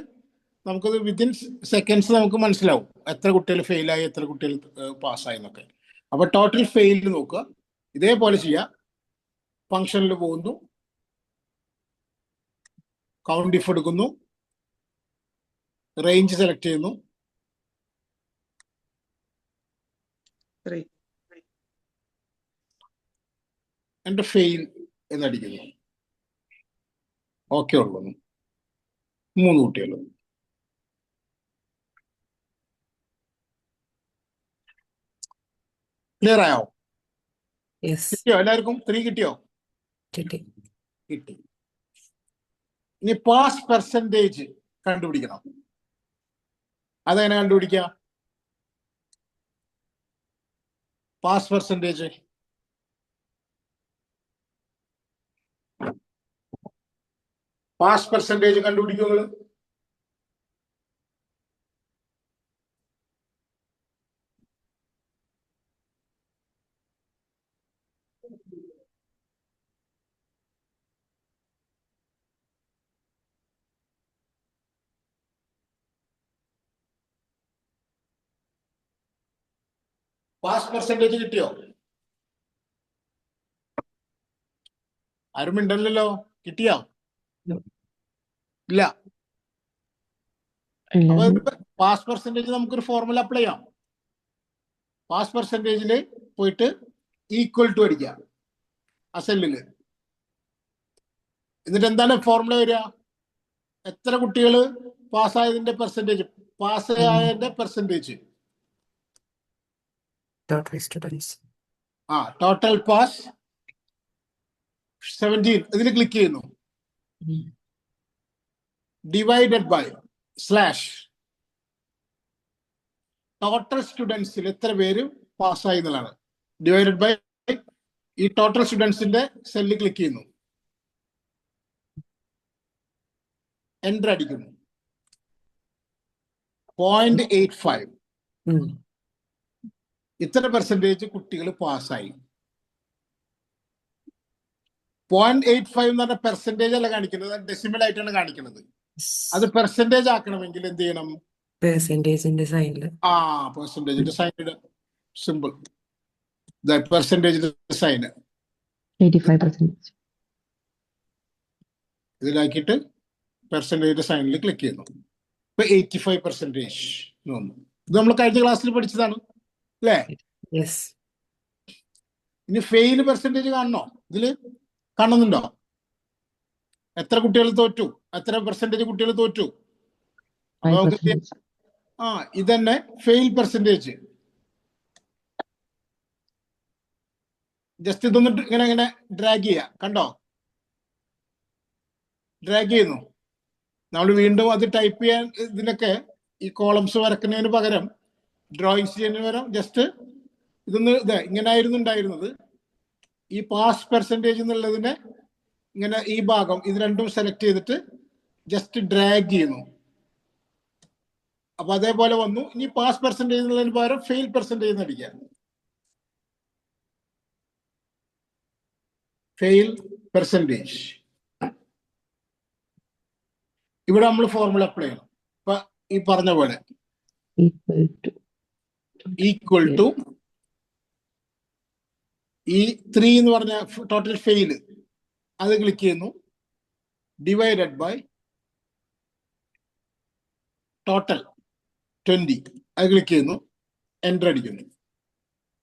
നമുക്കത് വിത്തിൻ സെക്കൻഡ്സ് നമുക്ക് മനസ്സിലാവും എത്ര കുട്ടികൾ ഫെയിലായി, എത്ര കുട്ടികൾ പാസ്സായി എന്നൊക്കെ. അപ്പൊ ടോട്ടൽ ഫെയിൽ നോക്കുക. ഇതേപോലെ ചെയ്യാം. ഫംഗ്ഷനിൽ പോകുന്നു, കൗണ്ട് ഇഫ് എടുക്കുന്നു, റേഞ്ച് സെലക്ട് ചെയ്യുന്നു, 3. എന്നിട്ട് ഫെയിൽ എന്നടിക്കുന്നു, ഓക്കെ കൊടുക്കുന്നു. 3 കുട്ടികൾ. ക്ലിയർ ആയോ? Yes. കിട്ടിയോ? എല്ലാവർക്കും 3 കിട്ടിയോ? കിട്ടി. കിട്ടി. ഇനി പാസ് പെർസെൻറ്റേജ് കണ്ടുപിടിക്കണം. അതെങ്ങനെ കണ്ടുപിടിക്കുക? പാസ് പെർസെൻറ്റേജ് കണ്ടുപിടിക്കുക നിങ്ങൾ. പാസ് പെർസെൻറ്റേജ് കിട്ടിയോ? ആരും ഉണ്ടല്ലോ. കിട്ടിയോ? ഇല്ല. അപ്പൊ പാസ് പെർസെൻറ്റേജ് നമുക്കൊരു ഫോർമുല അപ്ലൈ ചെയ്യാം. പാസ് പെർസെൻറ്റേജിൽ പോയിട്ട് ഈക്വൽ ടു അടിക്കുക ആ സെല്ലില്. എന്നിട്ട് എന്താണ് ഫോർമുല വരിക? എത്ര കുട്ടികൾ പാസ്സായതിന്റെ പെർസെൻറ്റേജ്, പാസ്സായതിന്റെ percentage. Total students. Total pass 17. ഇതിൽ ക്ലിക്ക് ചെയ്യുന്നു. ഡിവൈഡഡ് ബൈ സ്ലാഷ് ടോട്ടൽ സ്റ്റുഡൻസിൽ എത്ര പേര് പാസ്സായി എന്നുള്ളതാണ്. ഡിവൈഡഡ് ബൈ ഈ ടോട്ടൽ സ്റ്റുഡൻസിന്റെ സെല്ലിൽ ക്ലിക്ക് ചെയ്യുന്നു, എൻ്റർ അടിക്കുന്നു. 0.85. ഇത്ര പെർസെൻറ്റേജ് കുട്ടികൾ പാസ്സായി. 0.85 എന്ന് പറഞ്ഞ പെർസെൻറ്റേജ് അല്ല കാണിക്കുന്നത്, ഡെസിമൽ ആയിട്ടാണ് കാണിക്കുന്നത്. അത് പെർസെൻറ്റേജ് ആക്കണമെങ്കിൽ എന്ത് ചെയ്യണം? പെർസെൻറ്റേജിന്റെ സൈനില് പെർസെൻറ്റേജിന്റെ സൈൻ സിമ്പിൾ, പെർസെൻറ്റേജിന്റെ സൈന് 85%. ഇതിലാക്കിയിട്ട് പെർസെൻറ്റേജിന്റെ സൈനിൽ ക്ലിക്ക് ചെയ്യുന്നു. ഇപ്പൊ 85% വന്നു. ഇത് നമ്മൾ കഴിഞ്ഞ ക്ലാസ്സിൽ പഠിച്ചതാണ് അല്ലേ? Yes. ഇനി ഫെയിൽ പെർസെൻറ്റേജ് കാണണോ? ഇതില് കാണുന്നുണ്ടോ? എത്ര കുട്ടികൾ തോറ്റു, എത്ര പെർസെൻറ്റേജ് കുട്ടികൾ തോറ്റു? അപ്പൊ നമുക്ക് 5%. ഇതന്നെ ഫെയിൽ പെർസെൻറ്റേജ്. ജസ്റ്റ് ഇതൊന്ന് ഇങ്ങനെ ഡ്രാഗ് ചെയ്യുക. കണ്ടോ? ഡ്രാഗ് ചെയ്യുന്നു. നമ്മൾ വീണ്ടും അത് ടൈപ്പ് ചെയ്യാൻ, ഇതിനൊക്കെ ഈ കോളംസ് വരക്കുന്നതിന് പകരം, ഡ്രോയിങ്സ് ചെയ്യുന്നതിന് പകരം ജസ്റ്റ് ഇതൊന്ന് ഇങ്ങനെ ആയിരുന്നു ഉണ്ടായിരുന്നത്. ഈ പാസ് പെർസെൻറ്റേജ് എന്നുള്ളതിനെ ഇങ്ങനെ ഈ ഭാഗം ഇത് രണ്ടും സെലക്ട് ചെയ്തിട്ട് ജസ്റ്റ് ഡ്രാഗ് ചെയ്യുന്നു. അപ്പൊ അതേപോലെ വന്നു. ഇനി പാസ് പെർസെൻറ്റേജ് എന്നുള്ളതിന് പകരം ഫെയിൽ പെർസെൻറ്റേജ് അടിക്കുക. Fail percentage. ഇവിടെ നമ്മൾ ഫോർമുല അപ്ലൈ ചെയ്യണം. ഇപ്പൊ ഈ പറഞ്ഞ പോലെ ഈക്വൽ ടു ഈ 3 എന്ന് പറഞ്ഞ ടോട്ടൽ ഫെയിൽ, അത് ക്ലിക്ക് ചെയ്യുന്നു. ഡിവൈഡഡ് ബൈ ടോട്ടൽ 20, അത് ക്ലിക്ക് ചെയ്യുന്നു, എൻ്റർ അടിക്കുന്നു.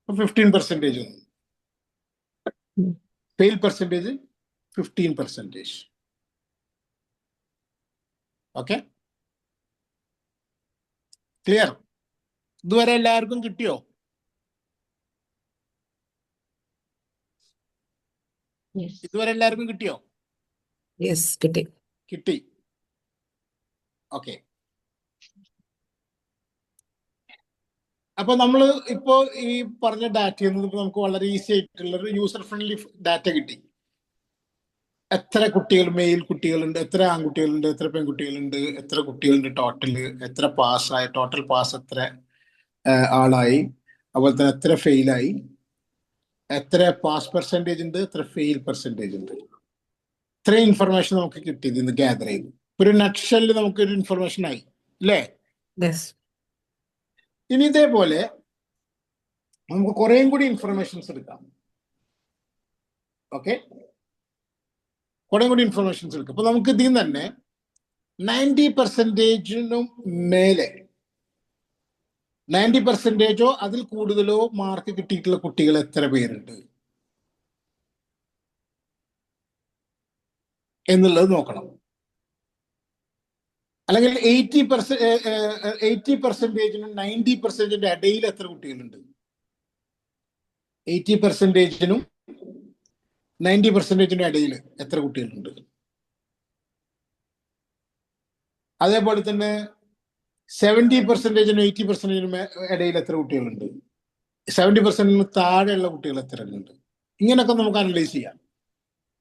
15% വന്നു. Fail percentage 15%. Okay, clear? ഇതുവരെ എല്ലാവർക്കും കിട്ടിയോ? Yes. ഇതുവരെ എല്ലാവർക്കും കിട്ടിയോ? യെസ് കിട്ടി. കിട്ടി. ഓക്കെ. അപ്പൊ നമ്മൾ ഇപ്പോ ഈ പറഞ്ഞ ഡാറ്റയിൽ നിന്ന് നമുക്ക് വളരെ ഈസി ആയിട്ടുള്ള ഒരു യൂസർ ഫ്രണ്ട്ലി ഡാറ്റ കിട്ടി. എത്ര കുട്ടികൾ, മെയിൽ കുട്ടികളുണ്ട്, എത്ര ആൺകുട്ടികളുണ്ട്, എത്ര പെൺകുട്ടികളുണ്ട്, എത്ര കുട്ടികളുണ്ട് ടോട്ടല്, എത്ര പാസ്സായി, ടോട്ടൽ പാസ് എത്ര ആളായി, അതുപോലെ തന്നെ എത്ര ഫെയിലായി, എത്ര പാസ് പെർസെൻറ്റേജ് ഉണ്ട്, എത്ര ഫെയിൽ പെർസെൻറ്റേജ് ഉണ്ട്. ഇത്രയും ഇൻഫർമേഷൻ നമുക്ക് കിട്ടി, ഇതിന്ന് ഗ്യാദർ ചെയ്തു. ഒരു നട്ട്ഷെല്ലിൽ നമുക്കൊരു ഇൻഫർമേഷൻ ആയി അല്ലേ? യെസ്. ഇനി ഇതേപോലെ നമുക്ക് കുറേയും കൂടി ഇൻഫർമേഷൻസ് എടുക്കാം. ഓക്കെ, കുറേ കൂടി ഇൻഫർമേഷൻസ് എടുക്കാം. അപ്പൊ നമുക്ക് ഇതിൽ നിന്ന് തന്നെ 90% മേലെ, 90%ഓ അതിൽ കൂടുതലോ മാർക്ക് കിട്ടിയിട്ടുള്ള കുട്ടികൾ എത്ര പേരുണ്ട് എന്നുള്ളത് നോക്കണം. അല്ലെങ്കിൽ 80%നും 90%ന്റെ ഇടയിൽ എത്ര കുട്ടികളുണ്ട്, 80%നും 90%നും ഇടയിൽ എത്ര കുട്ടികളുണ്ട്. അതേപോലെ തന്നെ 70%നും 80%നും ഇടയിൽ എത്ര കുട്ടികളുണ്ട്, 70%ന് താഴെയുള്ള കുട്ടികൾ എത്ര ഉണ്ട്. ഇങ്ങനെയൊക്കെ നമുക്ക് അനലൈസ് ചെയ്യാം.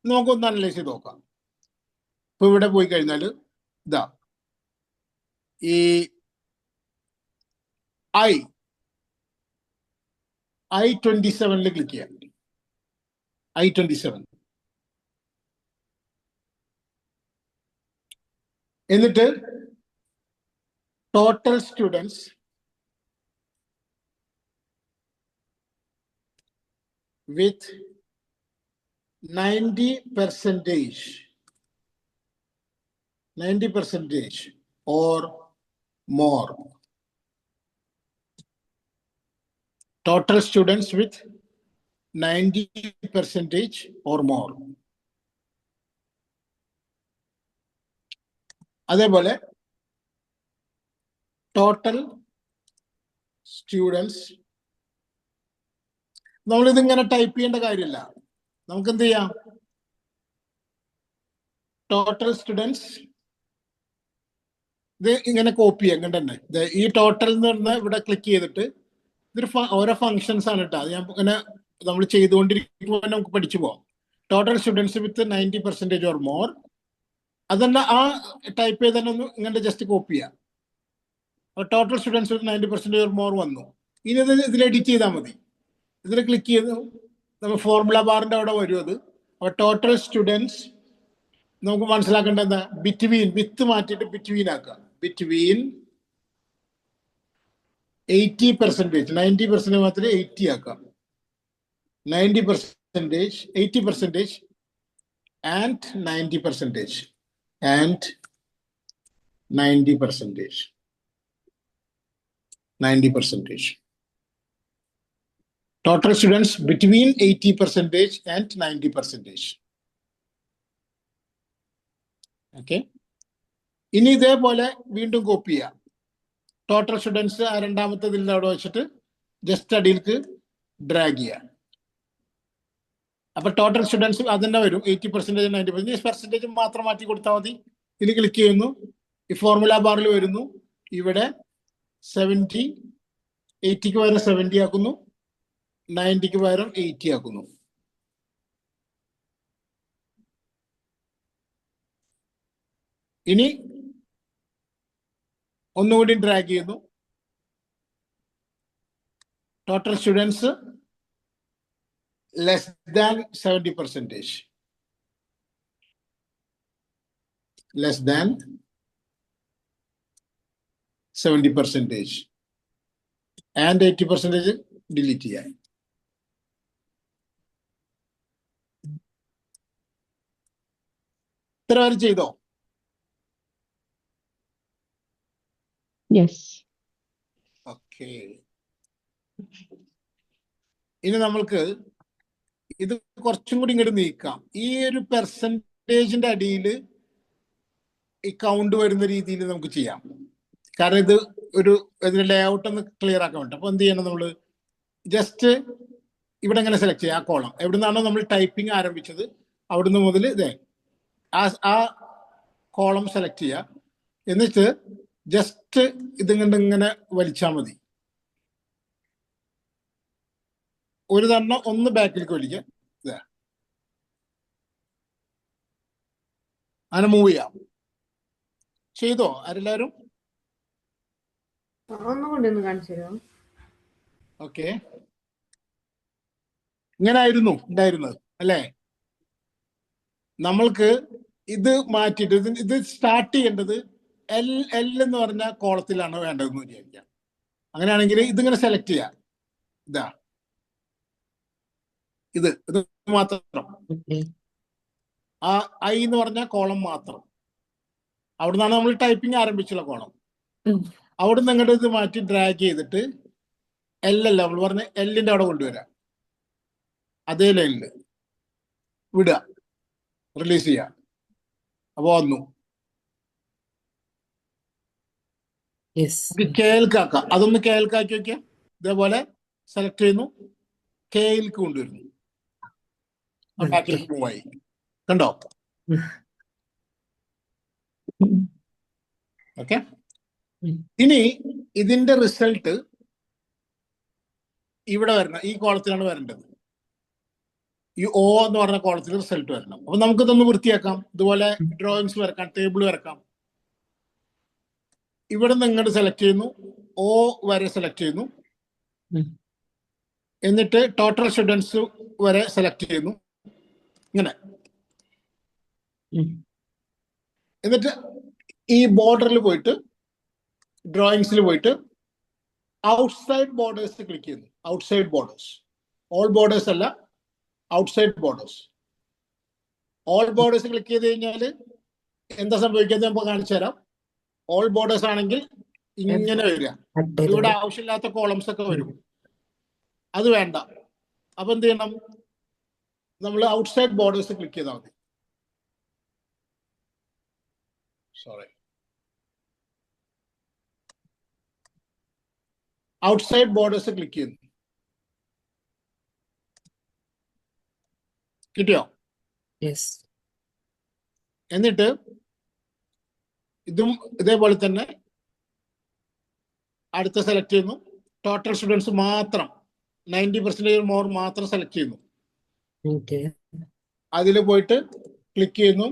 നമുക്കൊന്ന് അനലൈസ് ചെയ്ത് നോക്കാം. ഇപ്പൊ ഇവിടെ പോയി കഴിഞ്ഞാൽ ഇതാ ഈ I-27 ക്ലിക്ക് ചെയ്യാം. I-27 എന്നിട്ട് total students with 90% or more. Total students with 90% or more. അതേപോലെ ടോട്ടൽ സ്റ്റുഡൻസ്, നമ്മളിതിങ്ങനെ ടൈപ്പ് ചെയ്യേണ്ട കാര്യമില്ല. നമുക്ക് എന്ത് ചെയ്യാം, ടോട്ടൽ സ്റ്റുഡൻസ് ഇത് ഇങ്ങനെ കോപ്പി ചെയ്യാം. ഇങ്ങനെ തന്നെ ഈ ടോട്ടൽ എന്ന് പറഞ്ഞാൽ ഇവിടെ ക്ലിക്ക് ചെയ്തിട്ട് ഇതൊരു ഓരോ ഫങ്ഷൻസ് ആണ് കേട്ടോ. അത് ഞാൻ ഇങ്ങനെ നമ്മൾ ചെയ്തുകൊണ്ടിരിക്കുമ്പോൾ നമുക്ക് പഠിച്ചു പോവാം. Total students with 90% or more, അതന്നെ ആ ടൈപ്പ് ചെയ്ത് തന്നെ ഒന്ന് ഇങ്ങനെ ജസ്റ്റ് കോപ്പി ചെയ്യാം. Total students with 90% or more വന്നു. ഇനി ഇതിൽ എഡിറ്റ് ചെയ്താൽ മതി. ഇതിൽ ക്ലിക്ക് ചെയ്ത് നമ്മൾ ഫോർമുല ബാറിന്റെ അവിടെ വരും അത്. അപ്പോൾ ടോട്ടൽ സ്റ്റുഡൻസ് നമുക്ക് മനസ്സിലാക്കേണ്ട എന്താ, ബിറ്റ്വീൻ, വിത്ത് മാറ്റിയിട്ട് ബിറ്റ്വീൻ ആക്കുക. ബിറ്റ്വീൻ 80%, 90% മാത്രമേ 80 ആക്കാം. 90%, 80% and 90%, and 90%, 90%. Total students between 80% and 90%. Okay, ഇനി ഇതേപോലെ വീണ്ടും കോപ്പി ചെയ്യാം. ടോട്ടൽ സ്റ്റുഡൻസ് ആ രണ്ടാമത്തെ ഇതിൽ അവിടെ വെച്ചിട്ട് ജസ്റ്റ് അടിയിലേക്ക് ഡ്രാഗ് ചെയ്യാം. അപ്പൊ ടോട്ടൽ സ്റ്റുഡൻസ് അതന്നെ വരും. 80%, 90% മാത്രം മാറ്റി കൊടുത്താൽ മതി. ഇതിൽ ക്ലിക്ക് ചെയ്യുന്നു, ഈ ഫോർമുല ബാറിൽ വരുന്നു. ഇവിടെ 70, 80ക്ക് പകരം 70 ആക്കുന്നു, 90ക്ക് പകരം 80 ആക്കുന്നു. ഇനി ഒന്നുകൂടി ഡ്രാഗ് ചെയ്യുന്നു. Total students less than 70%, less than 70%, and 80% delete ചെയ്യാൻ. ഇത്ര വരെ ചെയ്തോ? Yes. ഓക്കെ, ഇനി നമ്മൾക്ക് ഇത് കുറച്ചും കൂടി ഇങ്ങോട്ട് നീക്കാം. ഈ ഒരു പെർസെൻറ്റേജിന്റെ അടിയിൽ ഈ കൗണ്ട് വരുന്ന രീതിയിൽ നമുക്ക് ചെയ്യാം. കാരണം ഇത് ഇതിന്റെ ലേ ഔട്ട് ഒന്ന് ക്ലിയർ ആക്കാൻ വേണ്ടി. അപ്പൊ എന്ത് ചെയ്യണം, നമ്മൾ ജസ്റ്റ് ഇവിടെ ഇങ്ങനെ സെലക്ട് ചെയ്യുക. ആ കോളം എവിടെ നിന്നാണോ നമ്മൾ ടൈപ്പിംഗ് ആരംഭിച്ചത് അവിടുന്ന് മുതൽ ഇതേ ആ കോളം സെലക്ട് ചെയ്യുക. എന്നിട്ട് ജസ്റ്റ് ഇതിങ്ങണ്ട് ഇങ്ങനെ വലിച്ചാൽ മതി. ഒരു തവണ ഒന്ന് ബാക്കിലേക്ക് വലിക്കുക. ഇതാ അങ്ങനെ മൂവ് ചെയ്യാം. ചെയ്തോ ആരെല്ലാരും? ഒന്നുകൂടി ഒന്ന് കാണിച്ചു തരുമോ? ഓക്കെ, ഇങ്ങനെ ആയിരുന്നു ഉണ്ടായിരുന്നത് അല്ലേ? നമ്മൾക്ക് ഇത് മാറ്റിയിട്ട് ഇത് സ്റ്റാർട്ട് ചെയ്യേണ്ടത് എൽ എന്ന് പറഞ്ഞ കോളത്തിലാണ് വേണ്ടതെന്ന് വിചാരിക്കാം. അങ്ങനെയാണെങ്കിൽ ഇതിങ്ങനെ സെലക്ട് ചെയ്യാം. ഇതാ ഇത് മാത്രം, ആ ഐ എന്ന് പറഞ്ഞ കോളം മാത്രം. അവിടുന്നാണ് നമ്മൾ ടൈപ്പിംഗ് ആരംഭിച്ചുള്ള കോളം. അവിടുന്ന് അങ്ങോട്ട് ഇത് മാറ്റി ഡ്രാഗ് ചെയ്തിട്ട് അല്ല നമ്മൾ പറഞ്ഞ എല്ലിന്റെ അവിടെ കൊണ്ടുവരാം. അതേ ലൈനിൽ വിടുക, റിലീസ് ചെയ്യുക. അപ്പൊ വന്നു. കേൾക്കാക്കാം, അതൊന്ന് കേൾക്കാക്കി വെക്കുക. ഇതേപോലെ സെലക്ട് ചെയ്യുന്നു, കേൾക്ക് കൊണ്ടുവരുന്നു, ബാക്കിലേക്ക് മൂവ് ആയി. കണ്ടോ? ഓക്കെ. ഇനി ഇതിന്റെ റിസൾട്ട് ഇവിടെ വരണം, ഈ കോളത്തിലാണ് വരേണ്ടത്. ഈ O എന്ന് പറഞ്ഞ കോളത്തിൽ റിസൾട്ട് വരണം. അപ്പൊ നമുക്കിതൊന്ന് വൃത്തിയാക്കാം. ഇതുപോലെ ഡ്രോയിങ്സ് വരക്കാം, ടേബിൾ വരക്കാം. ഇവിടെ നിന്ന് ഇങ്ങോട്ട് സെലക്ട് ചെയ്യുന്നു, O വരെ സെലക്ട് ചെയ്യുന്നു. എന്നിട്ട് ടോട്ടൽ സ്റ്റുഡൻസ് വരെ സെലക്ട് ചെയ്യുന്നു, ഇങ്ങനെ. എന്നിട്ട് ഈ ബോർഡറിൽ പോയിട്ട് ഡ്രോയിങ്സിൽ പോയിട്ട് ഔട്ട്സൈഡ് ബോർഡേഴ്സ് ക്ലിക്ക് ചെയ്യുന്നു. ഔട്ട്സൈഡ് ബോർഡേഴ്സ്, ഓൾ ബോർഡേഴ്സ് അല്ല, outside borders. All borders click ചെയ്ത് കഴിഞ്ഞാൽ എന്താ സംഭവിക്കുന്നത് നമുക്ക് കാണിച്ചു തരാം. ഓൾ ബോർഡേഴ്സ് ആണെങ്കിൽ ഇങ്ങനെ വരിക, ഇവിടെ ആവശ്യമില്ലാത്ത കോളംസ് ഒക്കെ വരും. അത് വേണ്ട. അപ്പൊ എന്ത് ചെയ്യണം, നമ്മൾ ഔട്ട്സൈഡ് ബോർഡേഴ്സ് ക്ലിക്ക് ചെയ്താൽ മതി. സോറി, ഔട്ട്സൈഡ് ബോർഡേഴ്സ് ക്ലിക്ക് ചെയ്യുന്നു. കിട്ടിയോ? എന്നിട്ട് ഇതും ഇതേപോലെ തന്നെ അടുത്ത സെലക്ട് ചെയ്യുന്നു. ടോട്ടൽ സ്റ്റുഡൻസ് മാത്രം 90% മോർ മാത്രം സെലക്ട് ചെയ്യുന്നു. അതിൽ പോയിട്ട് ക്ലിക്ക് ചെയ്യുന്നു.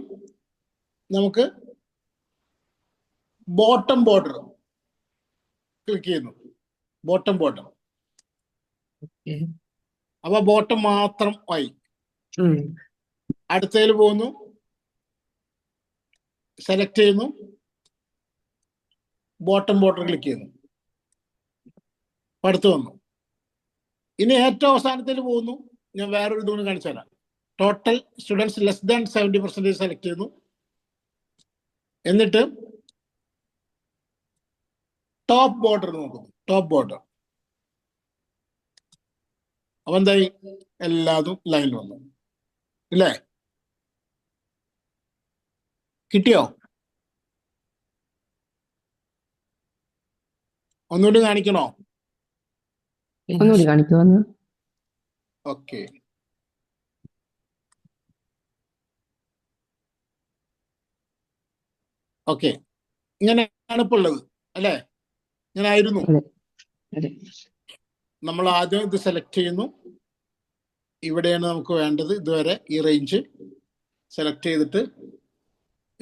നമുക്ക് ബോട്ടം ബോർഡർ ക്ലിക്ക് ചെയ്യുന്നു. ബോട്ടം ബോർഡർ, അപ്പൊ ബോട്ടം മാത്രം ആയി. അടുത്തതിൽ പോകുന്നു, സെലക്ട് ചെയ്യുന്നു, ബോട്ടം ബോർഡർ ക്ലിക്ക് ചെയ്യുന്നു, അടുത്ത് വന്നു. ഇനി ഏറ്റവും അവസാനത്തിൽ പോകുന്നു. ഞാൻ വേറൊരു ഇതുകൊണ്ട് കാണിച്ചു തരാം. Total students less than 70% select ചെയ്യുന്നു. എന്നിട്ട് ടോപ്പ് ബോർഡർ നോക്കുന്നു. ടോപ്പ് ബോർഡർ, അപ്പൊ എന്തായി, എല്ലാതും ലൈൻ വന്നു ഇല്ലേ? കിട്ടിയോ? ഒന്നുകൂടി കാണിക്കണോ? ഒന്നുകൂടി കാണിക്കുമെന്ന്. Okay, okay. ഇങ്ങനെയാണ് ഇപ്പൊ ഉള്ളത് അല്ലേ? ഇങ്ങനെ ആയിരുന്നു. അതെ. നമ്മൾ ആദ്യം ഇത് സെലക്ട് ചെയ്യുന്നു. ഇവിടെയാണ് നമുക്ക് വേണ്ടത്. ഇതുവരെ ഈ റേഞ്ച് സെലക്ട് ചെയ്തിട്ട്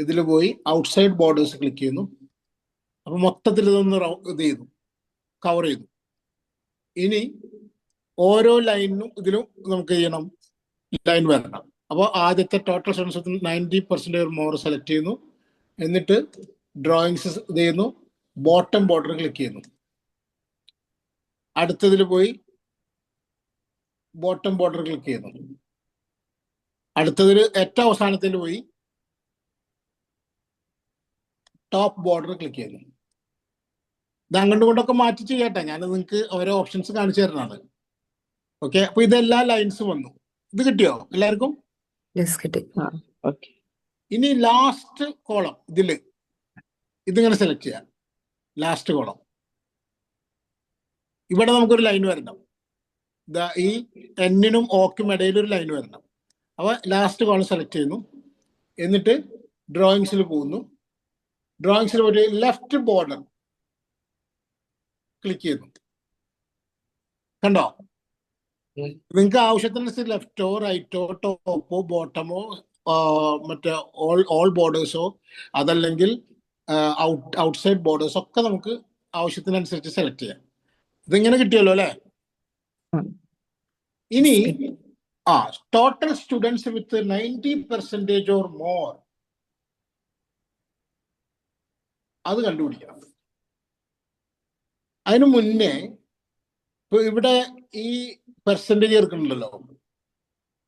ഇതിൽ പോയി ഔട്ട്സൈഡ് ബോർഡേഴ്സ് ക്ലിക്ക് ചെയ്യുന്നു. അപ്പൊ മൊത്തത്തിൽ ഇതൊന്ന് ഇത് ചെയ്തു, കവർ ചെയ്തു. ഇനി ഓരോ ലൈനിനും ഇതിലും നമുക്ക് ചെയ്യണം, ലൈൻ വരണം. അപ്പോൾ ആദ്യത്തെ ടോട്ടൽ സ്റ്റുഡൻസ് 90% മോർ സെലക്ട് ചെയ്യുന്നു. എന്നിട്ട് ഡ്രോയിങ്സ് ഇത് ചെയ്യുന്നു, ബോട്ടം ബോർഡർ ക്ലിക്ക് ചെയ്യുന്നു. അടുത്തതിൽ പോയി ബോട്ടം ബോർഡർ ക്ലിക്ക് ചെയ്യുന്നു. അടുത്തതിൽ ഏറ്റവും അവസാനത്തിൽ പോയി ടോപ്പ് ബോർഡർ ക്ലിക്ക് ചെയ്യുന്നു. ഇത് അങ്ങോട്ടും കൊണ്ടൊക്കെ മാറ്റി ചെയ്യട്ടെ, ഞാൻ നിങ്ങൾക്ക് ഓരോ ഓപ്ഷൻസ് കാണിച്ചു തരുന്നതാണ്. ഓക്കെ, അപ്പൊ ഇതെല്ലാ ലൈൻസും വന്നു. ഇത് കിട്ടിയോ എല്ലാവർക്കും? ഇനി ലാസ്റ്റ് കോളം ഇതില് ഇതിങ്ങനെ സെലക്ട് ചെയ്യാം. Last column. ഇവിടെ നമുക്കൊരു ലൈൻ വരണം. ഈ എന്നിനും ഓക്കും ഇടയിൽ ഒരു ലൈൻ വരണം. അപ്പോൾ ലാസ്റ്റ് കോളം സെലക്ട് ചെയ്യുന്നു. എന്നിട്ട് ഡ്രോയിങ്സിൽ പോകുന്നു. ഡ്രോയിങ്സിൽ ഒരു ലെഫ്റ്റ് ബോർഡർ ക്ലിക്ക് ചെയ്യുന്നു. കണ്ടോ? നിങ്ങൾക്ക് ആവശ്യത്തിനനുസരിച്ച് ലെഫ്റ്റോ റൈറ്റോ ടോപ്പോ ബോട്ടമോ മറ്റേ ഓൾ ബോർഡേഴ്സോ അതല്ലെങ്കിൽ ഔട്ട്സൈഡ് ബോർഡേഴ്സോ ഒക്കെ നമുക്ക് ആവശ്യത്തിനനുസരിച്ച് സെലക്ട് ചെയ്യാം. ഇതിങ്ങനെ കിട്ടിയല്ലോ അല്ലേ? ഇനി total students with 90% or more അത് കണ്ടുപിടിക്കണം. അതിനു മുന്നേ ഇപ്പൊ ഇവിടെ ഈ പെർസെൻറ്റേജ് എടുക്കണല്ലോ.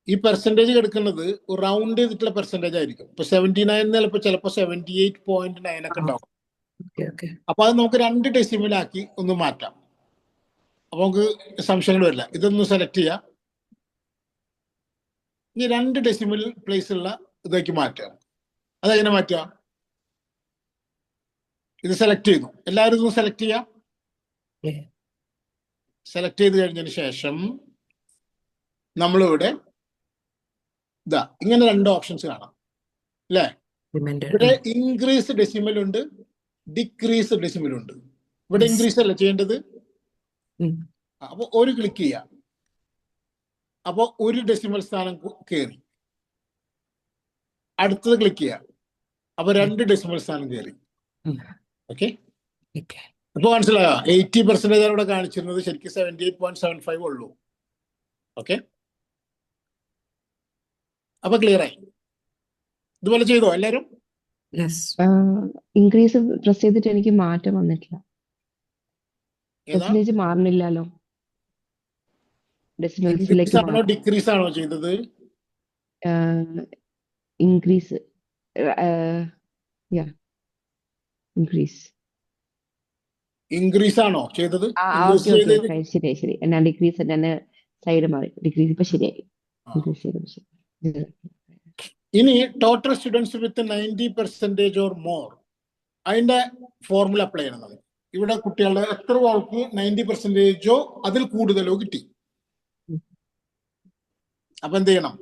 ഈ പെർസെൻറ്റേജ് എടുക്കുന്നത് റൗണ്ട് ചെയ്തിട്ടുള്ള പെർസെൻറ്റേജ് ആയിരിക്കും. ഇപ്പൊ 79 ചിലപ്പോൾ 78.9 ഒക്കെ ഉണ്ടാവും. അപ്പൊ അത് നമുക്ക് 2 ഡെസിമലാക്കി ഒന്ന് മാറ്റാം. അപ്പൊ നമുക്ക് സംശയങ്ങൾ വരില്ല. ഇതൊന്ന് സെലക്ട് ചെയ്യാം. ഈ 2 ഡെസിമൽ പ്ലേസ് ഉള്ള ഇതേക്ക് മാറ്റാം. അതെങ്ങനെ മാറ്റാം? ഇത് സെലക്ട് ചെയ്തു. എല്ലാവരും ഇതൊന്ന് സെലക്ട് ചെയ്യാം. സെലക്ട് ചെയ്ത് കഴിഞ്ഞതിന് ശേഷം നമ്മളിവിടെ ഇങ്ങനെ 2 ഓപ്ഷൻസ് കാണാം അല്ലേ? ഇവിടെ ഇൻക്രീസ് ഡെസിമൽ ഉണ്ട്, ഡിക്രീസ് ഡെസിമൽ ഉണ്ട്. ഇവിടെ ഇൻക്രീസ് അല്ല ചെയ്യേണ്ടത്. അപ്പൊ ഒരു ക്ലിക്ക് ചെയ്യാം. അപ്പൊ 1 ഡെസിമൽ സ്ഥാനം കയറി. അടുത്തത് ക്ലിക്ക് ചെയ്യാം. അപ്പൊ 2 ഡെസിമൽ സ്ഥാനം കയറി. ഓക്കെ, ഇപ്പൊ മനസ്സിലായോ? 80% അവിടെ കാണിച്ചിരുന്നത് ശരിക്കും 78.75 ഉള്ളൂ. ഓക്കെ, അപ്പൊ ക്ലിയർ ആയി. ഇതുപോലെ ചെയ്തോ എല്ലാരും? ഇൻക്രീസ് പ്രസ് ചെയ്തിട്ട് എനിക്ക് മാറ്റം വന്നിട്ടില്ല. പെർസെന്റേജ് മാറുന്നില്ലല്ലോ. ഇൻക്രീസ് ആണോ ഡിക്രീസ് ആണോ ചെയ്തത്? ഇൻക്രീസ് ഇൻക്രീസ് ഇൻക്രീസ് ആണോ ചെയ്തത്? ശരി ശരി. ഞാൻ ഡിക്രീസ് ഞാൻ സൈഡ് മാറി. ഡിക്രീസ് ഇപ്പൊ ശരിയായി. ഇനി total students with 90% or more അതിന്റെ ഫോർമുല അപ്ലൈ ചെയ്യണം നമ്മൾ. ഇവിടെ കുട്ടികളുടെ എത്ര ആൾക്ക് 90% അതിൽ കൂടുതലോ കിട്ടി. അപ്പൊ എന്ത് ചെയ്യണം?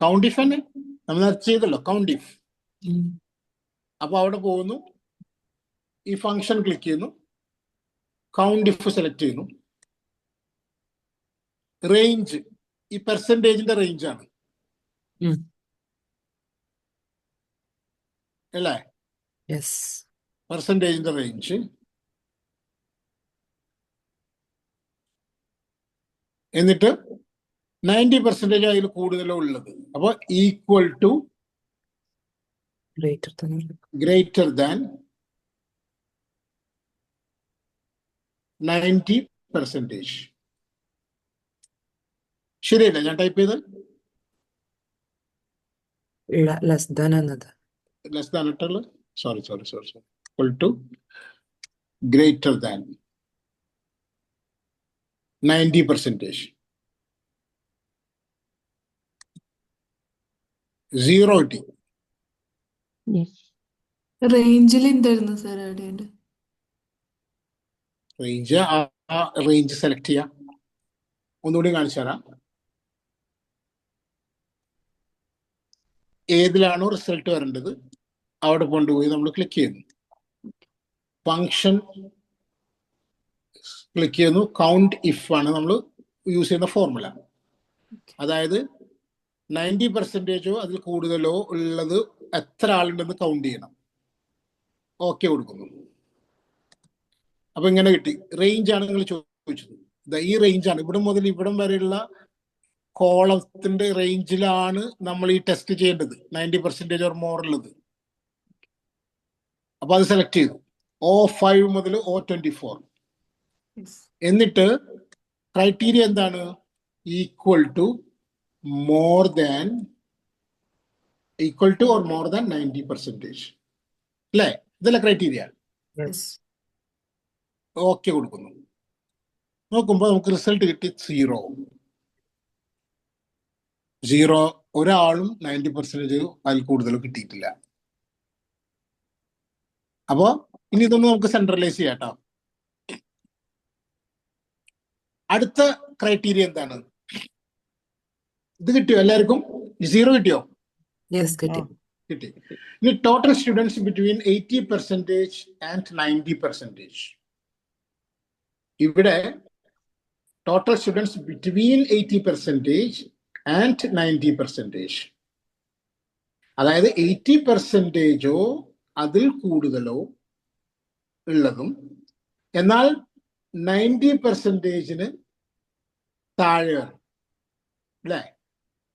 കൗണ്ട് ഇഫ് തന്നെ നമ്മൾ ചെയ്തല്ലോ, കൗണ്ട് ഇഫ്. അപ്പൊ അവിടെ പോകുന്നു, ഈ ഫംഗ്ഷൻ ക്ലിക്ക് ചെയ്യുന്നു, കൗണ്ട് ഇഫ് സെലക്ട് ചെയ്യുന്നു. റേഞ്ച് ഈ പെർസെന്റേജിന്റെ റേഞ്ച് ആണ് അല്ലേ? പെർസെന്റേജിന്റെ റേഞ്ച്. എന്നിട്ട് 90% അതിൽ കൂടുതലോ ഉള്ളത്. അപ്പൊ ഈക്വൽ ടു ഗ്രേറ്റർ ദാൻ 90%. ശരിയല്ല ഞാൻ ടൈപ്പ് ചെയ്ത്? ലെസ് ദാൻ ഇട്ടുള്ളത്. Sorry equal to greater than 90%. 0 കിട്ടി. റേഞ്ചിൽ എന്തായിരുന്നു സാർ ആഡ് ചെയ്യേണ്ടത്? റേഞ്ച് സെലക്ട് ചെയ്യാം. ഒന്നുകൂടി കാണിച്ചു തരാം. ഏതിലാണോ റിസൾട്ട് വരേണ്ടത് അവിടെ കൊണ്ടുപോയി നമ്മൾ ക്ലിക്ക് ചെയ്യുന്നു. ഫംഗ്ഷൻ ക്ലിക്ക് ചെയ്യുന്നു. കൗണ്ട് ഇഫ് ആണ് നമ്മൾ യൂസ് ചെയ്യുന്ന ഫോർമുല. അതായത് 90% അതിൽ കൂടുതലോ ഉള്ളത് എത്ര ആളുണ്ടെന്ന് കൗണ്ട് ചെയ്യണം. ഓക്കെ കൊടുക്കുന്നു. അപ്പൊ ഇങ്ങനെ കിട്ടി. റേഞ്ച് ആണ് നിങ്ങൾ ചോദിച്ചത്. ഈ റേഞ്ചാണ്. ഇവിടെ മുതൽ ഇവിടം വരെയുള്ള കോളത്തിന്റെ റേഞ്ചിലാണ് നമ്മൾ ഈ ടെസ്റ്റ് ചെയ്യേണ്ടത്. 90% ഓർ മോർ ഉള്ളത്. അപ്പൊ അത് സെലക്ട് ചെയ്തു. O5 മുതൽ O24. എന്നിട്ട് ക്രൈറ്റീരിയ എന്താണ്? Equal two or more than 90%. അല്ലേ? ഇതല്ല ക്രൈറ്റീരിയ. ഓക്കെ കൊടുക്കുന്നു. നോക്കുമ്പോൾ നമുക്ക് റിസൾട്ട് കിട്ടി 0. ഒരാളും 90% അതിൽ കൂടുതൽ കിട്ടിയിട്ടില്ല. അപ്പോ ഇനി ഇതൊന്ന് നമുക്ക് സെൻട്രലൈസ് ചെയ്യാം കേട്ടോ. അടുത്ത ക്രൈറ്റീരിയ എന്താണ്? ഇത് കിട്ടിയോ എല്ലാവർക്കും? 0 കിട്ടിയോ? Yes, കിട്ടി. കിട്ടി. ഇനി ടോട്ടൽ സ്റ്റുഡൻസ് ബിറ്റ്വീൻ 80% ആൻഡ് 90%. ഇവിടെ ടോട്ടൽ സ്റ്റുഡൻസ് ബിറ്റ്വീൻ 80% ആൻഡ് 90%. അതായത് 80%ഓ അതിൽ കൂടുതലോ ഉള്ളതും എന്നാൽ 90%-ന് താഴെ വരണം അല്ലേ?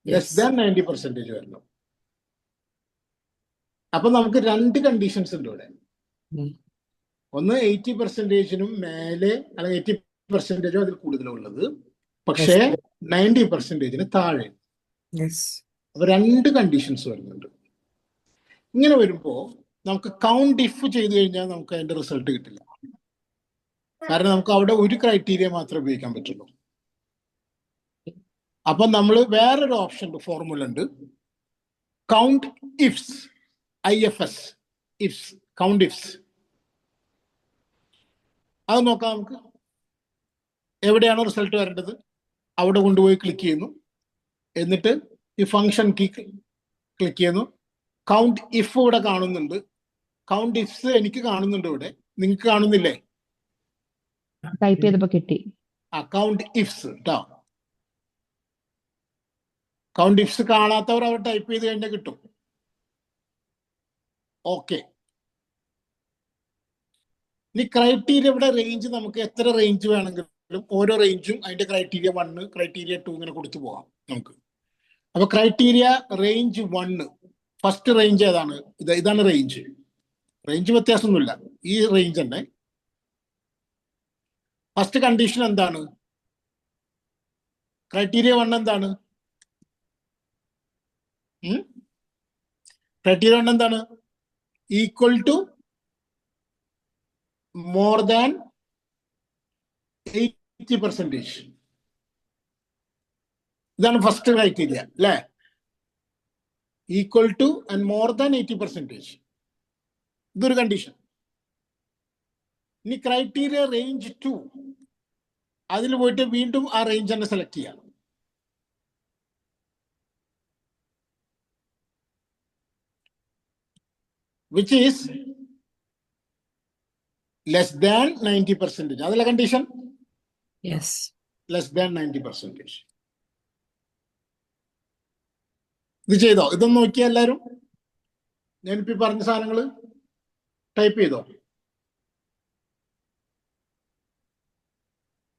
Less Yes. ദാൻ 90% വരണം. അപ്പൊ നമുക്ക് രണ്ട് കണ്ടീഷൻസ് ഉണ്ട് ഇവിടെ. ഉം. ഒന്ന് 80%-നും മേലെ അല്ലെങ്കിൽ 80%ഓ അതിൽ കൂടുതലോ ഉള്ളത്, പക്ഷേ 90%-ന് താഴെ. Yes. അപ്പൊ രണ്ട് കണ്ടീഷൻസ് വരുന്നുണ്ട്. ഇങ്ങനെ വരുമ്പോ നമുക്ക് കൗണ്ട് ഇഫ് ചെയ്ത് കഴിഞ്ഞാൽ നമുക്ക് അതിന്റെ റിസൾട്ട് കിട്ടില്ല. കാരണം നമുക്ക് അവിടെ ഒരു ക്രൈറ്റീരിയ മാത്രമേ ഉപയോഗിക്കാൻ പറ്റുള്ളൂ. അപ്പൊ നമ്മൾ വേറൊരു ഓപ്ഷൻ ഫോർമുല ഉണ്ട്, count ifs, IFS, ifs, count ifs. അത് നോക്കാം നമുക്ക്. എവിടെയാണോ റിസൾട്ട് വരേണ്ടത് അവിടെ കൊണ്ടുപോയി ക്ലിക്ക് ചെയ്യുന്നു, എന്നിട്ട് ഈ ഫംഗ്ഷൻ കീ ക്ലിക്ക് ചെയ്യുന്നു. കൗണ്ട് ഇഫ് ഇവിടെ കാണുന്നുണ്ട്, കൗണ്ട് ഇഫ്സ് എനിക്ക് കാണുന്നുണ്ട് ഇവിടെ, നിങ്ങൾക്ക് കാണുന്നില്ലേ? ടൈപ്പ് ചെയ്തപ്പോ കിട്ടി. കൗണ്ട് ഇഫ്സ് കേട്ടോ. കൗണ്ട് ഇഫ്സ് കാണാത്തവർ അവർ ടൈപ്പ് ചെയ്ത് കഴിഞ്ഞാൽ കിട്ടും. ഓക്കെ. ഇനി ക്രൈറ്റീരിയ ഇവിടെ റേഞ്ച് നമുക്ക് എത്ര റേഞ്ച് വേണമെങ്കിലും ഓരോ റേഞ്ചും അതിന്റെ ക്രൈറ്റീരിയ 1, ക്രൈറ്റീരിയ 2 ഇങ്ങനെ കൊടുത്തു പോകാം നമുക്ക്. അപ്പൊ ക്രൈറ്റീരിയ റേഞ്ച് 1, ഫസ്റ്റ് റേഞ്ച് ഏതാണ്? ഇതാണ് റേഞ്ച്. റേഞ്ച് വ്യത്യാസമൊന്നുമില്ല, ഈ റേഞ്ച് തന്നെ. ഫസ്റ്റ് കണ്ടീഷൻ എന്താണ്? ക്രൈറ്റീരിയ 1 എന്താണ്? ക്രൈറ്റീരിയ 1 എന്താണ്? Equal to more than 80%. ഇതാണ് ഫസ്റ്റ് ക്രൈറ്റീരിയ അല്ലേ? Equal to and more than 80%. ഇതൊരു കണ്ടീഷൻ. ഇനി ക്രൈറ്റീരിയ റേഞ്ച് 2, അതിൽ പോയിട്ട് വീണ്ടും ആ റേഞ്ച് തന്നെ സെലക്ട് ചെയ്യാം. Which is less than 90%. അതല്ല കണ്ടീഷൻ? Yes. Less than 90%. ഇത് ചെയ്തോ? ഇതൊന്ന് നോക്കിയാൽ എല്ലാവരും. ഞാനിപ്പോ പറഞ്ഞ സാധനങ്ങൾ ടൈപ്പ് ചെയ്തോ?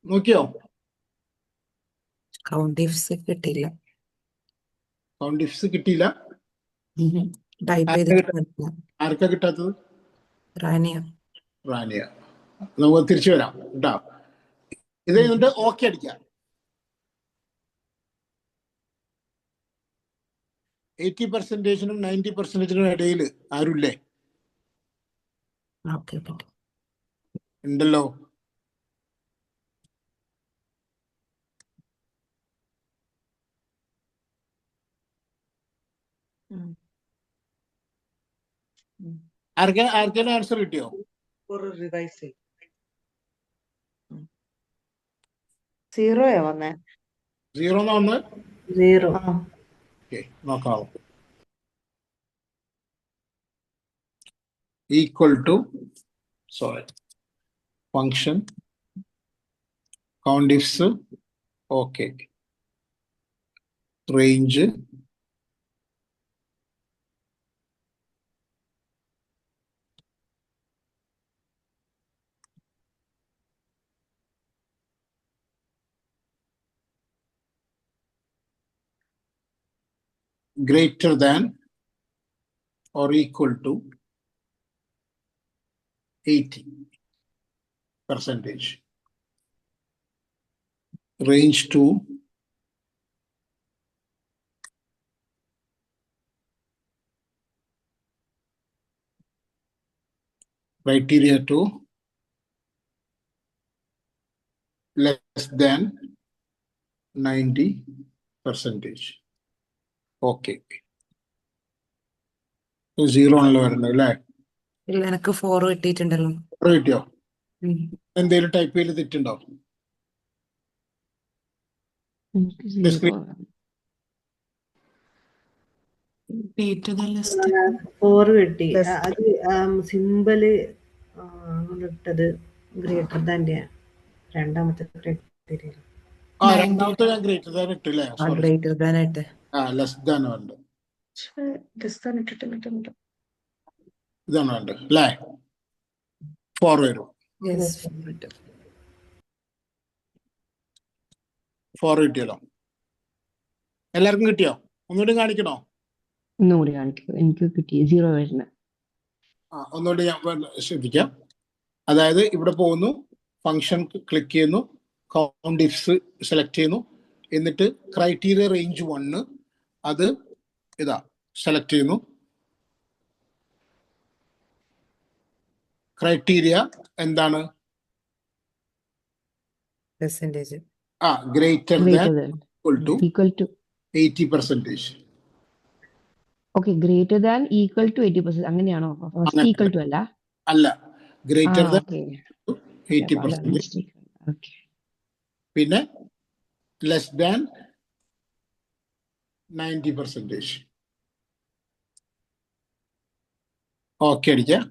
നോക്കിയോ? കൗണ്ട് ഇഫ്സ് കിട്ടിയില്ല. കൗണ്ട് ഇഫ്സ് കിട്ടിയില്ല. ടൈപ്പ് ചെയ്തിട്ട് ആർക്കാ കിട്ടാത്തത്? റാനിയ. റാനിയ. നമുക്ക് തിരിച്ചു വരാം കേട്ടോ. ഇത് കഴിഞ്ഞിട്ട് ഓക്കെ അടിക്കാം. 80%-നും 90%-നും ഇടയിൽ ആരുമില്ലേ? ഓക്കെ. ഉണ്ടല്ലോ. ആർക്കെങ്കിലും ആൻസർ കിട്ടിയോ? ഒരു റിവൈസ് ചെയ്യും. 0 വന്നേ. 0 എന്നാ വന്ന്? 0. ഓക്കെ, നോക്കാം. Equal to function count ifs, okay, range greater than or equal to 80%. Range 2, criteria 2, less than 90%. Okay, 0 ആണല്ലോ വരുന്നത് അല്ലേ? ഇല്ല, എനിക്ക് 4 കിട്ടിയിട്ടുണ്ടല്ലോ. കിട്ടിയോ? ഉം. എന്തെങ്കിലും ടൈപ്പ് ചെയ്ത് തെറ്റുണ്ടോ? എനിക്ക് The screen- 0. Date the list. 4 കിട്ടി. Plus. അത് സിമ്പിള് ഇട്ടത് ഗ്രേറ്റർ ദാൻ്റെ രണ്ടാമത്തെ criteria. രണ്ടാമത്തെ ഞാൻ ഗ്രേറ്റർ ദാൻ ഇട്ടില്ലേ? ആ സോറി, ഗ്രേറ്റർ ദാൻ ആയിട്ട്. ലെസ് ദാൻ വേണ്ടത്. ഇട്ടിട്ടില്ല. ഇതാണ് വേണ്ടത് അല്ലേ? 4 വരും. യെസ്. 4 കിട്ടിയല്ലോ. എല്ലാവർക്കും കിട്ടിയോ? ഒന്നുകൂടി കാണിക്കണോ? ഒന്നുകൂടി കാണിക്കൂ. എനിക്ക് കിട്ടി 0 വരുന്നത്. ഒന്നുകൂടി ഞാൻ ശ്രദ്ധിക്കാം. അതായത് ഇവിടെ പോകുന്നു, ഫംഗ്ഷൻ ക്ലിക്ക് ചെയ്യുന്നു, കൗണ്ട് ഇഫ്സ് സെലക്ട് ചെയ്യുന്നു, എന്നിട്ട് ക്രൈറ്റീരിയ റേഞ്ച് 1 അത് ഇതാ സെലക്ട് ചെയ്യുന്നു. ക്രൈറ്റീരിയ എന്താണ്? Percentage. Greater than greater than equal to 80%. Okay, greater than equal to 80%. അങ്ങനെയാണോ? ഫസ്റ്റ് ഈക്വൽ ടു അല്ല? അല്ല, ഗ്രേറ്റർ ദാൻ ഓക്കെ. 80%. ഓക്കെ. പിന്നെ ലെസ് ദാൻ 90%. ഓക്കെ അടിക്കാം.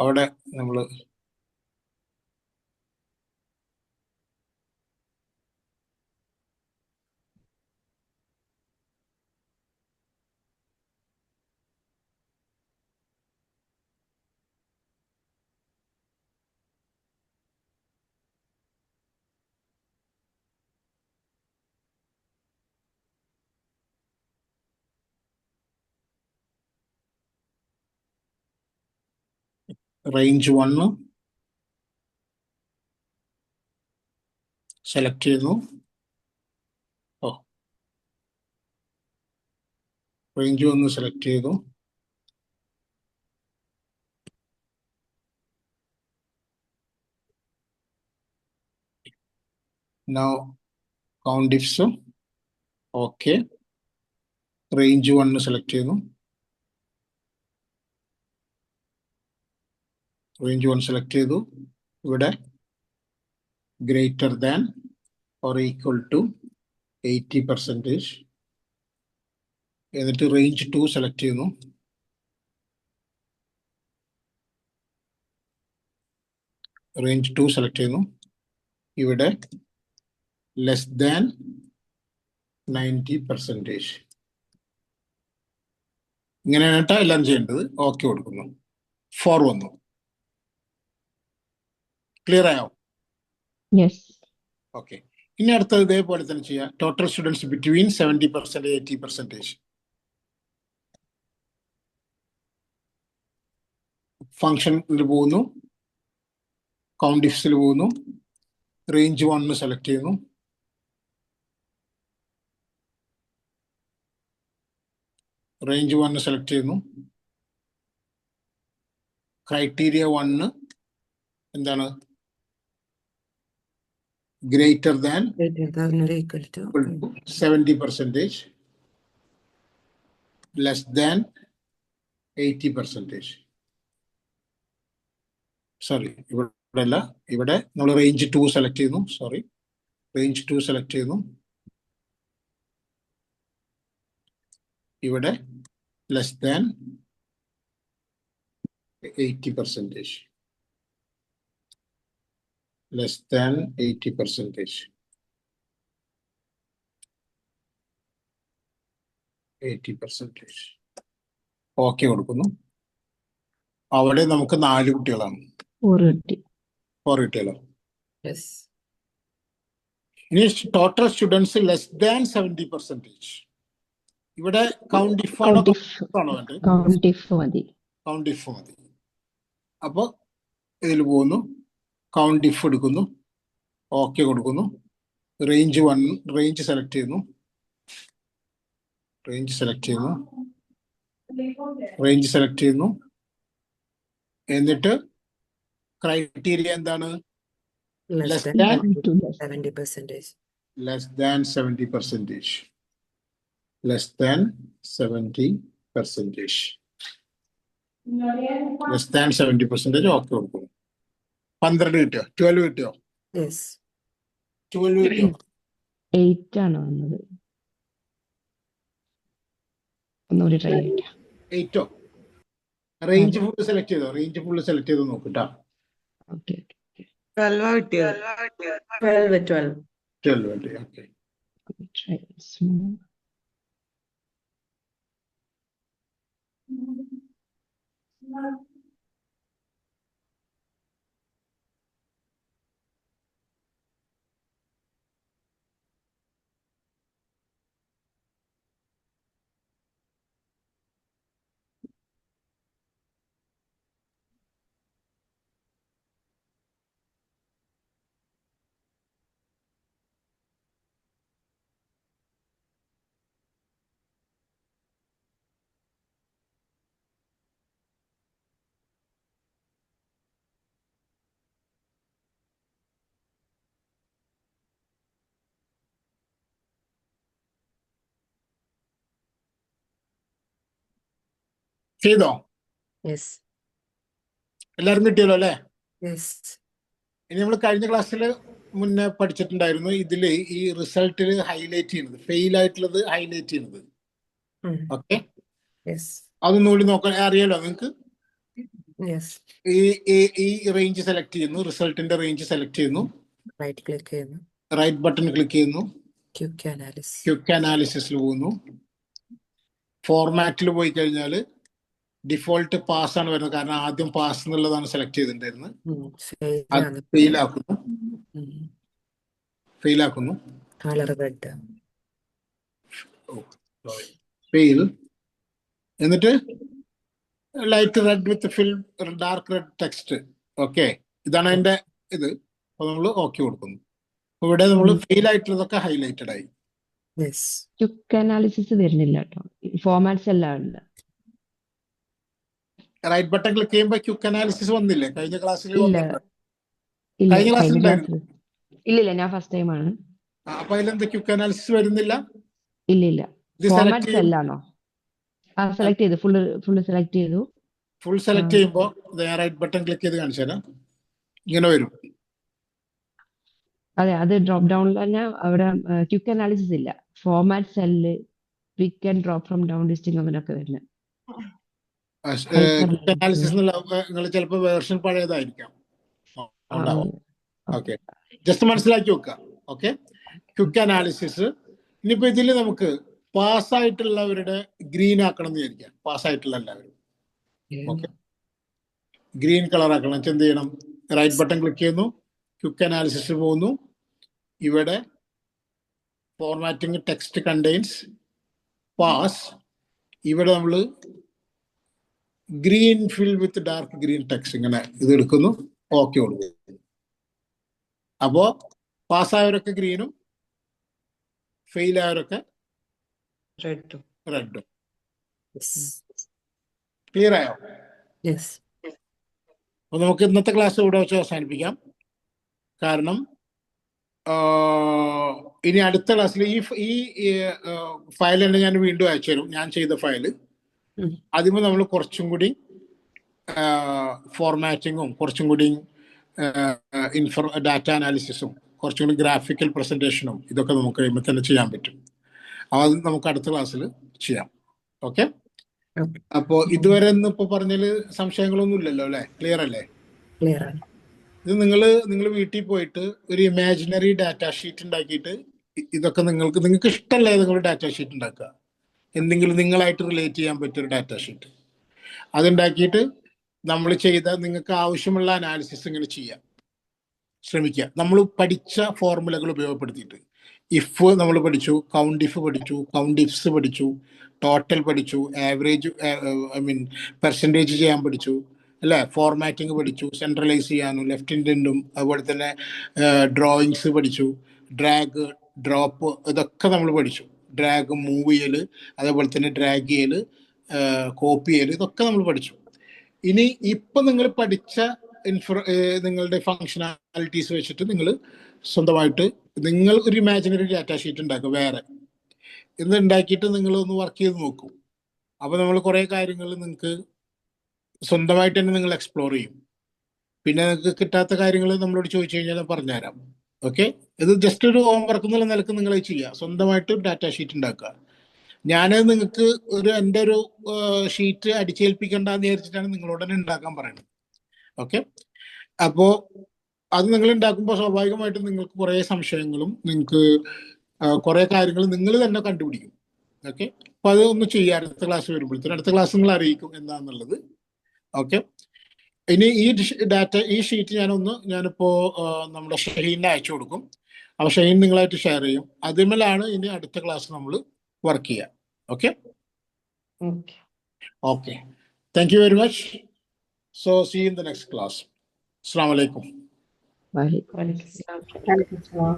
അവിടെ നമ്മൾ റേഞ്ച് 1 സെലക്ട് ചെയ്യുന്നു. റേഞ്ച് 1 സെലക്ട് ചെയ്തു. Now count ifs. Okay, range 1 select ചെയ്യുന്നു. റേഞ്ച് 1 സെലക്ട് ചെയ്തു. ഇവിടെ greater than or equal to 80%. എന്നിട്ട് റേഞ്ച് 2 സെലക്ട് ചെയ്യുന്നു. റേഞ്ച് 2 സെലക്ട് ചെയ്യുന്നു. ഇവിടെ ലെസ് ദാൻ 90%. ഇങ്ങനെയാണ് കേട്ടോ എല്ലാം ചെയ്യേണ്ടത്. ഓക്കെ കൊടുക്കുന്നു. 4 വന്നു. ക്ലിയർ ആയോ? യെസ്. ഓക്കെ, ഇനി അടുത്തത് ഇതേപോലെ തന്നെ ചെയ്യാം. Total students between 70% 80%. ഫംഗ്ഷനിൽ പോകുന്നു, കൗണ്ട് ഇഫ്സിൽ പോകുന്നു, റേഞ്ച് 1 സെലക്ട് ചെയ്യുന്നു. റേഞ്ച് 1 സെലക്ട് ചെയ്യുന്നു. ക്രൈറ്റീരിയ 1 എന്താണ്? Greater than equal to 70%, less than 80%. Sorry, ഇവിടെ അല്ല, ഇവിടെ നമ്മൾ റേഞ്ച് 2 സെലക്ട് ചെയ്യുന്നു. സോറി, റേഞ്ച് 2 സെലക്ട് ചെയ്യുന്നു. ഇവിടെ less than 80%. Less than 80%. 80%. Okay കൊടുക്കുന്നു. അവിടെ നമുക്ക് 4 കുട്ടികളാണ്. 4 കിട്ടി. 4 കിട്ടിയല്ലോ. യെസ്. ഇനി ടോട്ടൽ സ്റ്റുഡൻസ് ലെസ് ദാൻ 70%. ഇവിടെ കൗണ്ട് ഇഫ് ആണോ വേണ്ടത്? കൗണ്ട് ഇഫ് മതി. കൗണ്ട് ഇഫ് മതി. അപ്പോൾ ഇതിൽ പോകുന്നു, കൗണ്ട് ഇഫ് എടുക്കുന്നു, ഓക്കെ കൊടുക്കുന്നു. റേഞ്ച് 1 റേഞ്ച് സെലക്ട് ചെയ്യുന്നു. റേഞ്ച് സെലക്ട് ചെയ്യുന്നു. റേഞ്ച് സെലക്ട് ചെയ്യുന്നു. എന്നിട്ട് ക്രൈറ്റീരിയ എന്താണ്? Less less than than 70%. less than 70%. Less than 70%. Less than 70% okay കൊടുക്കും. 12 കിട്ടിയോ? 12 കിട്ടിയോ? Yes. 12 കിട്ടിയോ? 8 ആണ് വന്നത്. ഒന്നുകൂടി ട്രൈ ചെയ്യട്ടെ. 8ഓ? റേഞ്ച് ഫുള്ള് സെലക്ട് ചെയ്തോ? റേഞ്ച് ഫുള്ള് സെലക്ട് ചെയ്ത് നോക്കിട്ടാ. ഓക്കെ 12 കിട്ടിയത്. 12 കിട്ടി. ഓക്കെ. Try smooth. ചെയ്തോ? Yes. എല്ലാവരും കിട്ടിയല്ലോ അല്ലേ? Yes. ഇനി നമ്മൾ കഴിഞ്ഞ ക്ലാസ്സിൽ മുന്നേ പഠിച്ചിട്ടുണ്ടായിരുന്നു, ഇതിൽ ഈ റിസൾട്ടിൽ ഹൈലൈറ്റ് ചെയ്യുന്നത്, ഫെയിൽ ആയിട്ടുള്ളത് ഹൈലൈറ്റ് ചെയ്യുന്നത്. Okay, Yes. അതൊന്നുകൂടി നോക്കാൻ അറിയാലോ നിങ്ങൾക്ക്? Yes. ഈ റേഞ്ച് സെലക്ട് ചെയ്യുന്നു, റിസൾട്ടിന്റെ റേഞ്ച് സെലക്ട് ചെയ്യുന്നു, Right click ചെയ്യുന്നു. റൈറ്റ് ബട്ടൺ ക്ലിക്ക് ചെയ്യുന്നു, Quick analysis. ക്വിക്ക് അനാലിസിസിൽ പോകുന്നു. ഫോർമാറ്റിൽ പോയി കഴിഞ്ഞാൽ ഡിഫോൾട്ട് പാസ് ആണ് വരുന്നത്, കാരണം ആദ്യം പാസ് എന്നുള്ളതാണ് സെലക്ട് ചെയ്തിട്ടുണ്ടായിരുന്നത്. Fail അത് ആണ്. ഫെയിലാക്കുന്നു. ഫെയിലാക്കുന്നു. Color red. ഫെയിൽ. എന്നിട്ട് light read with fill dark red text. Okay, ഇതാണ് അതിന്റെ ഇത്. അപ്പൊ നമ്മൾ ഓക്കെ കൊടുക്കുന്നു. ഇവിടെ നമ്മൾ ഫെയിൽ ആയിട്ടുള്ളതൊക്കെ ഹൈലൈറ്റഡ് ആയി. Yes. ക്വിക്ക് അനാലിസിസ് വരുന്നില്ല കേട്ടോ. ഫോർമാറ്റ്സ് എല്ലാം ഉണ്ട്. റൈറ്റ് ബട്ടൺ ക്ലിക്ക് ചെയ്യുമ്പോൾ ക്വിക്ക് അനാലിസിസ് വന്നില്ലേ? കഴിഞ്ഞ ക്ലാസ്സിൽ ഇല്ല വന്നിട്ടുണ്ട്. ഇല്ല കഴിഞ്ഞ ക്ലാസ്സിൽ കഴിഞ്ഞ ഉണ്ടായിരുന്നു. ക്ലാസ്സിൽ ഇല്ല, ഞാൻ ഫസ്റ്റ് ടൈം ആണ്. അപ്പൊ അതിലെന്താ ക്വിക്ക് അനാലിസിസ് വരുന്നില്ല? ഇല്ല ഇത് സെലക്ട് ഫോർമാറ്റ്സ് ചെയ്യും. എല്ലാണോ? സെലക്ട് ചെയ്തു, ഫുള്ള് സെലക്ട് ചെയ്തു. ഫുൾ സെലക്ട് ചെയ്യുമ്പോൾ റൈറ്റ് ബട്ടൺ ക്ലിക്ക് ചെയ്ത് കാണിച്ചു തരാം. ഇങ്ങനെ വരും. അതെ, അത് ഡ്രോപ്പ് ഡൗണിൽ തന്നെ അവിടെ ക്വിക്ക് അനാലിസിസ് ഇല്ല. Format cell, pick and drop from down listing അങ്ങനെയൊക്കെ വരുന്നത്. ക്വിക്ക് അനാലിസിസ് നിങ്ങൾ ചിലപ്പോൾ വേർഷൻ പഴയതായിരിക്കാം. ഓക്കെ, ജസ്റ്റ് മനസ്സിലാക്കി വെക്കുക. Okay, quick analysis. ഇനിയിപ്പോ ഇതിൽ നമുക്ക് പാസ്സായിട്ടുള്ളവരുടെ ഗ്രീൻ ആക്കണം എന്ന് വിചാരിക്കാം. പാസ്സായിട്ടുള്ള എല്ലാവരും ഓക്കെ, ഗ്രീൻ കളർ ആക്കണം. എന്ത് ചെയ്യണം? റൈറ്റ് ബട്ടൺ ക്ലിക്ക് ചെയ്യുന്നു, ക്വിക്ക് അനാലിസിസ് പോകുന്നു. ഇവിടെ ഫോർമാറ്റിംഗ് ടെക്സ്റ്റ് കണ്ടെയ്ൻസ് പാസ്. ഇവിടെ നമ്മൾ green fill with dark green text ഇങ്ങനെ ഇത് എടുക്കുന്നു, ഓക്കെ കൊടുക്കുന്നു. അപ്പോ പാസ്സായവരൊക്കെ ഗ്രീനും ഫെയിൽ ആയവരൊക്കെ റെഡും. ക്ലിയർ ആയോ? Yes. അപ്പൊ നമുക്ക് ഇന്നത്തെ ക്ലാസ് ഇവിടെ വെച്ച് അവസാനിപ്പിക്കാം. കാരണം ഇനി അടുത്ത ക്ലാസ്സിൽ ഈ ഫയൽ തന്നെ ഞാൻ വീണ്ടും അയച്ചു തരും. ഞാൻ ചെയ്ത ഫയല് അതിന് നമ്മൾ കുറച്ചും കൂടി ഫോർമാറ്റിങ്ങും കുറച്ചും കൂടി ഡാറ്റ അനാലിസിസും കുറച്ചും കൂടി ഗ്രാഫിക്കൽ പ്രസന്റേഷനും ഇതൊക്കെ നമുക്ക് കഴിയുമ്പോൾ തന്നെ ചെയ്യാൻ പറ്റും. അത് നമുക്ക് അടുത്ത ക്ലാസ്സിൽ ചെയ്യാം. ഓക്കെ, അപ്പോ ഇതുവരെ ഇപ്പൊ പറഞ്ഞതിൽ സംശയങ്ങളൊന്നും ഇല്ലല്ലോ അല്ലെ? ക്ലിയർ അല്ലേ? Clear ആണ്. ഇത് നിങ്ങൾ വീട്ടിൽ പോയിട്ട് ഒരു ഇമാജിനറി ഡാറ്റ ഷീറ്റ് ഉണ്ടാക്കിയിട്ട് ഇതൊക്കെ നിങ്ങൾക്ക് ഇഷ്ടമല്ലേ നിങ്ങൾ ഡാറ്റ ഷീറ്റ് ഉണ്ടാക്കുക. എന്തെങ്കിലും നിങ്ങളായിട്ട് റിലേറ്റ് ചെയ്യാൻ പറ്റിയൊരു ഡാറ്റ ഷീറ്റ് അതുണ്ടാക്കിയിട്ട് നമ്മൾ ചെയ്ത നിങ്ങൾക്ക് ആവശ്യമുള്ള അനാലിസിസ് ഇങ്ങനെ ചെയ്യാം ശ്രമിക്കുക. നമ്മൾ പഠിച്ച ഫോർമുലകൾ ഉപയോഗപ്പെടുത്തിയിട്ട് ഇഫ് നമ്മൾ പഠിച്ചു, കൗണ്ട് ഇഫ് പഠിച്ചു, കൗണ്ട് ഇഫ്സ് പഠിച്ചു, ടോട്ടൽ പഠിച്ചു, ആവറേജ് പെർസെൻറ്റേജ് ചെയ്യാൻ പഠിച്ചു അല്ലേ? ഫോർമാറ്റിംഗ് പഠിച്ചു, സെൻട്രലൈസ് ചെയ്യാനും ലെഫ്റ്റ് ഇൻഡൻറ്റും, അതുപോലെ തന്നെ ഡ്രോയിങ്സ് പഠിച്ചു, ഡ്രാഗ് ഡ്രോപ്പ് ഇതൊക്കെ നമ്മൾ പഠിച്ചു. ഡ്രാഗ് മൂവ് ചെയ്യൽ, അതേപോലെ തന്നെ ഡ്രാഗ് ചെയ്യൽ, കോപ്പി ചെയ്യൽ, ഇതൊക്കെ നമ്മൾ പഠിച്ചു. ഇനി ഇപ്പം നിങ്ങൾ പഠിച്ച നിങ്ങളുടെ ഫങ്ഷനാലിറ്റീസ് വെച്ചിട്ട് നിങ്ങൾ സ്വന്തമായിട്ട് നിങ്ങൾ ഒരു ഇമാജിനറി ഡാറ്റ ഷീറ്റ് ഉണ്ടാക്കുക വേറെ. ഇത് ഉണ്ടാക്കിയിട്ട് നിങ്ങൾ ഒന്ന് വർക്ക് ചെയ്ത് നോക്കൂ. അപ്പോൾ നമ്മൾ കുറേ കാര്യങ്ങൾ നിങ്ങൾക്ക് സ്വന്തമായിട്ട് തന്നെ നിങ്ങൾ എക്സ്പ്ലോർ ചെയ്യും. പിന്നെ നിങ്ങൾക്ക് കിട്ടാത്ത കാര്യങ്ങൾ നമ്മളോട് ചോദിച്ചു കഴിഞ്ഞാൽ ഞാൻ പറഞ്ഞുതരാം. ഓക്കെ, ഇത് ജസ്റ്റ് ഒരു ഹോം വർക്ക് എന്നുള്ള നിലക്ക് നിങ്ങൾ ചെയ്യുക. സ്വന്തമായിട്ട് ഡാറ്റ ഷീറ്റ് ഉണ്ടാക്കുക. ഞാൻ നിങ്ങൾക്ക് എൻ്റെ ഒരു ഷീറ്റ് അടിച്ചേൽപ്പിക്കേണ്ടെന്ന് വിചാരിച്ചിട്ടാണ് നിങ്ങളോട് തന്നെ ഉണ്ടാക്കാൻ പറയുന്നത്. ഓക്കെ, അപ്പോൾ അത് നിങ്ങൾ ഉണ്ടാക്കുമ്പോൾ സ്വാഭാവികമായിട്ടും നിങ്ങൾക്ക് കുറേ സംശയങ്ങളും നിങ്ങൾക്ക് കുറേ കാര്യങ്ങൾ നിങ്ങൾ തന്നെ കണ്ടുപിടിക്കും. ഓക്കെ, അപ്പോൾ അത് ഒന്ന് ചെയ്യുക. അടുത്ത ക്ലാസ് വരുമ്പോഴത്തേനും അടുത്ത ക്ലാസ് നിങ്ങൾ അറിയിക്കും എന്താണെന്നുള്ളത്. ഓക്കെ, ഇനി ഈ ഷീറ്റ് ഞാനിപ്പോൾ നമ്മുടെ ഷഹീനെ അയച്ചു കൊടുക്കും. അപ്പോൾ ഷഹീൻ നിങ്ങളായിട്ട് ഷെയർ ചെയ്യും. അതിന്മേലാണ് ഇനി അടുത്ത ക്ലാസ് നമ്മൾ വർക്ക് ചെയ്യുക. Okay okay, thank you very much. So see in the next class. അസ്സലാമു അലൈക്കും. Thank you, sir.